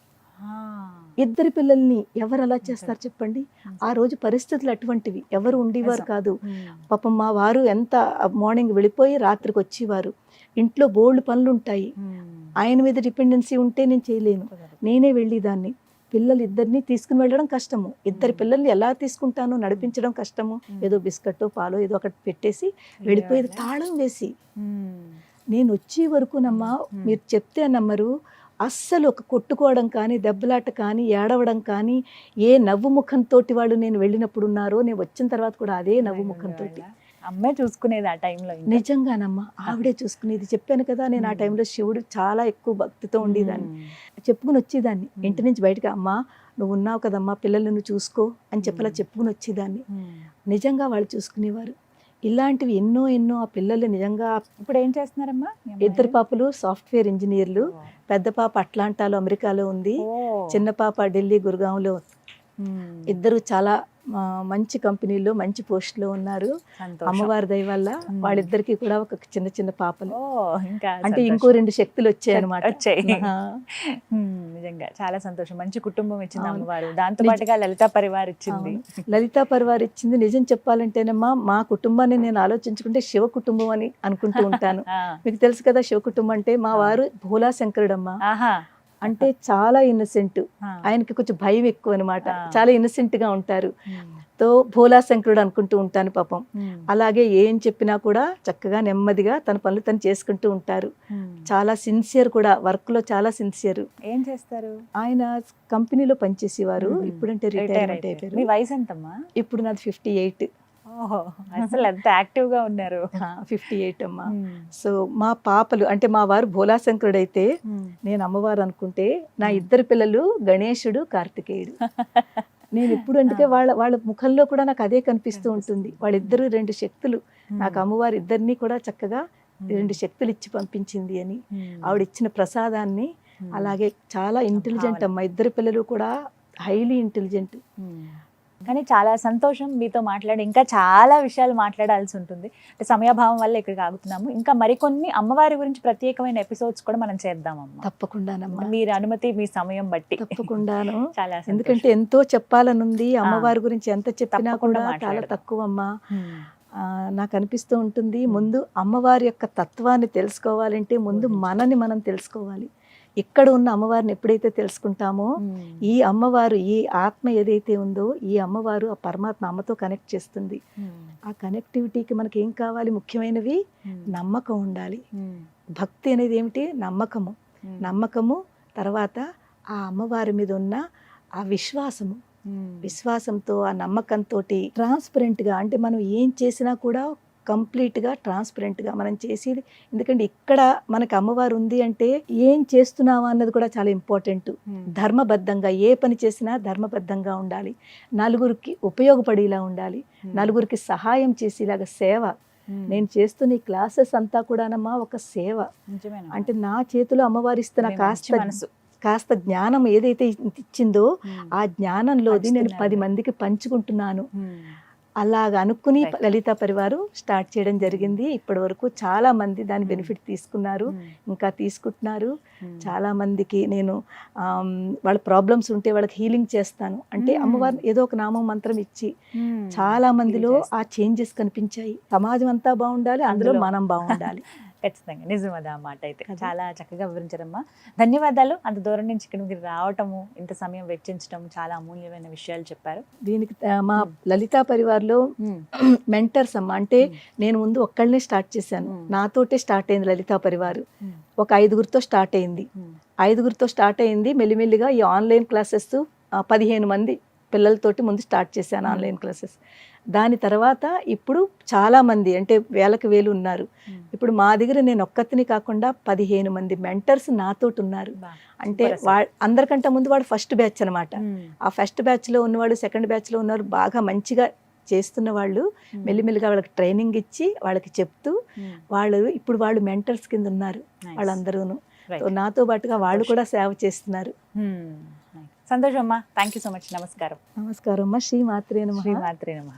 2 పిల్లల్ని ఎవరు అలా చేస్తారు చెప్పండి? ఆ రోజు పరిస్థితులు అటువంటివి, ఎవరు ఉండేవారు కాదు. పాపం మా వారు ఎంత మార్నింగ్ వెళ్ళిపోయి రాత్రికి వచ్చేవారు. ఇంట్లో బోల్డ్ పనులు ఉంటాయి, ఆయన మీద డిపెండెన్సీ ఉంటే నేను చేయలేను, నేనే వెళ్ళేదాన్ని. పిల్లలు 2 తీసుకుని వెళ్ళడం కష్టము, 2 పిల్లల్ని ఎలా తీసుకుంటానో నడిపించడం కష్టము. ఏదో బిస్కట్టో పాలో ఏదో ఒకటి పెట్టేసి వెళ్ళిపోయేది తాళం వేసి. నేను వచ్చే వరకునమ్మా, మీరు చెప్తే నమ్మరు, అస్సలు ఒక కొట్టుకోవడం కానీ, దెబ్బలాట కానీ, ఏడవడం కానీ, ఏ నవ్వు ముఖంతో వాళ్ళు నేను వెళ్ళినప్పుడు ఉన్నారో, నేను వచ్చిన తర్వాత కూడా అదే నవ్వు ముఖంతో. అమ్మే చూసుకునేది ఆ టైంలో. నిజంగానమ్మా, ఆవిడే చూసుకునేది. చెప్పాను కదా, నేను ఆ టైంలో శివుడు చాలా ఎక్కువ భక్తితో ఉండేదాన్ని. చెప్పుకుని వచ్చేదాన్ని ఇంటి నుంచి బయటకు, అమ్మా నువ్వు ఉన్నావు కదమ్మా, పిల్లల్ని నువ్వు చూసుకో అని చెప్పలా చెప్పుకుని వచ్చేదాన్ని. నిజంగా వాళ్ళు చూసుకునేవారు. ఇలాంటివి ఎన్నో ఆ పిల్లలు నిజంగా. ఇప్పుడు ఏం చేస్తున్నారమ్మా? 2 పాపలు సాఫ్ట్వేర్ ఇంజనీర్లు. పెద్ద పాప అట్లాంటాలో అమెరికాలో ఉంది, చిన్న పాప ఢిల్లీ గురుగాంలో. 2 చాలా మంచి కంపెనీలో మంచి పోస్ట్లో ఉన్నారు. అమ్మవారి దయ వల్ల వాళ్ళిద్దరికి కూడా ఒక చిన్న పాపలు. అంటే ఇంకో 2 శక్తులు వచ్చాయి అనమాట. నిజంగా చాలా సంతోషం. మంచి కుటుంబం ఇచ్చింది అమ్మవారు. దాంతో పాటుగా లలితా పరివార్ ఇచ్చింది. లలితా పరివార్ ఇచ్చింది. నిజం చెప్పాలంటేనమ్మా, మా కుటుంబాన్ని నేను ఆలోచించుకుంటే శివ కుటుంబం అని అనుకుంటూ ఉంటాను. మీకు తెలుసు కదా శివ కుటుంబం అంటే, మా వారు భోలా శంకరుడమ్మా. అంటే చాలా ఇన్నసెంట్, ఆయనకి కొంచెం భయం ఎక్కువ అనమాట, చాలా ఇన్నసెంట్ గా ఉంటారు. తో భోలా శంకరుడు అనుకుంటూ ఉంటాను పాపం. అలాగే ఏం చెప్పినా కూడా చక్కగా నెమ్మదిగా తన పనులు తను చేసుకుంటూ ఉంటారు. చాలా సిన్సియర్ కూడా, వర్క్ లో చాలా సిన్సియర్. ఏం చేస్తారు? ఆయన కంపెనీలో పనిచేసేవారు, ఇప్పుడంటే రిటైర్మెంట్ అయిపోయారు. మీ వయసు ఎంతమ్మా? ఇప్పుడు నాది 58. అసలు ఎంత యాక్టివ్ గా ఉన్నారు. 58 అమ్మా. సో మా పాపలు అంటే, మా వారు భోలా శంకరుడు అయితే నేను అమ్మవారు అనుకుంటే, నా 2 పిల్లలు గణేశుడు, కార్తికేయుడు. నేను ఎప్పుడు అంటే వాళ్ళ ముఖంలో కూడా నాకు అదే కనిపిస్తూ ఉంటుంది. వాళ్ళిద్దరూ 2 శక్తులు. నాకు అమ్మవారు 2 కూడా చక్కగా 2 శక్తులు ఇచ్చి పంపించింది అని, ఆవిడ ఇచ్చిన ప్రసాదాన్ని. అలాగే చాలా ఇంటెలిజెంట్ అమ్మ, 2 పిల్లలు కూడా హైలీ ఇంటెలిజెంట్. కానీ చాలా సంతోషం మీతో మాట్లాడి. ఇంకా చాలా విషయాలు మాట్లాడాల్సి ఉంటుంది, అంటే సమయాభావం వల్ల ఇక్కడికి ఆగుతున్నాము. ఇంకా మరికొన్ని అమ్మవారి గురించి ప్రత్యేకమైన ఎపిసోడ్స్ కూడా మనం చేద్దామమ్మా. తప్పకుండానమ్మా, మీరు అనుమతి, మీ సమయం బట్టి. తప్పకుండాను. చాలా ఎందుకంటే ఎంతో చెప్పాలనుంది. అమ్మవారి గురించి ఎంత చెప్పినా కూడా చాలా తక్కువ అమ్మా. నాకు అనిపిస్తూ ఉంటుంది, ముందు అమ్మవారి యొక్క తత్వాన్ని తెలుసుకోవాలంటే ముందు మనని మనం తెలుసుకోవాలి. ఇక్కడ ఉన్న అమ్మవారిని ఎప్పుడైతే తెలుసుకుంటామో, ఈ అమ్మవారు, ఈ ఆత్మ ఏదైతే ఉందో, ఈ అమ్మవారు ఆ పరమాత్మ అమ్మతో కనెక్ట్ చేస్తుంది. ఆ కనెక్టివిటీకి మనకి ఏం కావాలి? ముఖ్యమైనవి నమ్మకం ఉండాలి. భక్తి అనేది ఏమిటి? నమ్మకము. తర్వాత ఆ అమ్మవారి మీద ఉన్న ఆ విశ్వాసంతో, ఆ నమ్మకంతో ట్రాన్స్పరెంట్గా, అంటే మనం ఏం చేసినా కూడా కంప్లీట్గా ట్రాన్స్పరెంట్గా మనం చేసేది. ఎందుకంటే ఇక్కడ మనకి అమ్మవారు ఉంది అంటే ఏం చేస్తున్నావా అన్నది కూడా చాలా ఇంపార్టెంట్. ధర్మబద్ధంగా ఏ పని చేసినా ధర్మబద్ధంగా ఉండాలి, నలుగురికి ఉపయోగపడేలా ఉండాలి, నలుగురికి సహాయం చేసేలాగా సేవ. నేను చేస్తున్న ఈ క్లాసెస్ అంతా కూడానమ్మా ఒక సేవ. అంటే నా చేతిలో అమ్మవారు ఇస్తున్న కాస్త జ్ఞానం ఏదైతే ఇచ్చిందో ఆ జ్ఞానంలోది నేను 10 మందికి పంచుకుంటున్నాను. అలాగ అనుకుని లలితా పరివారు స్టార్ట్ చేయడం జరిగింది. ఇప్పటి వరకు చాలా మంది దాని బెనిఫిట్ తీసుకున్నారు, ఇంకా తీసుకుంటున్నారు. చాలా మందికి నేను వాళ్ళ ప్రాబ్లమ్స్ ఉంటే వాళ్ళకి హీలింగ్ చేస్తాను. అంటే అమ్మవారు ఏదో ఒక నామం మంత్రం ఇచ్చి చాలా మందిలో ఆ చేంజెస్ కనిపించాయి. సమాజం అంతా బాగుండాలి, అందులో మనం బాగుండాలి. ఖచ్చితంగా నిజం అది ఆ మాట అయితే. చాలా చక్కగా వివరించారమ్మా. ధన్యవాదాలు. అంత దూరం నుంచి ఇక్కడ మీరు రావటము, ఇంత సమయం వెచ్చించడం, చాలా అమూల్యమైన విషయాలు చెప్పారు. దీనికి మా లలితా పరివార్లో మెంటర్స్ అమ్మ. అంటే నేను ముందు ఒక్కళ్ళనే స్టార్ట్ చేశాను, నాతోటే స్టార్ట్ అయింది లలితా పరివారు. ఒక 5గురితో స్టార్ట్ అయింది. 5గురితో స్టార్ట్ అయింది. మెల్లిమెల్లిగా ఈ ఆన్లైన్ క్లాసెస్ 15 మంది పిల్లలతోటి ముందు స్టార్ట్ చేశాను ఆన్లైన్ క్లాసెస్. దాని తర్వాత ఇప్పుడు చాలా మంది, అంటే వేలకు వేలు ఉన్నారు. ఇప్పుడు మా దగ్గర నేను ఒక్కతిని కాకుండా 15 మంది మెంటర్స్ నాతోటి ఉన్నారు. అంటే అందరికంటే ముందు వాడు ఫస్ట్ బ్యాచ్ అనమాట. ఆ ఫస్ట్ బ్యాచ్లో ఉన్నవాడు, సెకండ్ బ్యాచ్లో ఉన్నారు, బాగా మంచిగా చేస్తున్న వాళ్ళు మెల్లిమెల్లిగా వాళ్ళకి ట్రైనింగ్ ఇచ్చి వాళ్ళకి చెప్తూ ఇప్పుడు వాళ్ళు మెంటర్స్ కింద ఉన్నారు వాళ్ళందరూను. నాతో పాటుగా వాళ్ళు కూడా సేవ చేస్తున్నారు. సంతోషం అమ్మా. Thank you so much. నమస్కారం. నమస్కారం అమ్మ. శ్రీ మాత్రే నమః. శ్రీ మాత్రే నమః.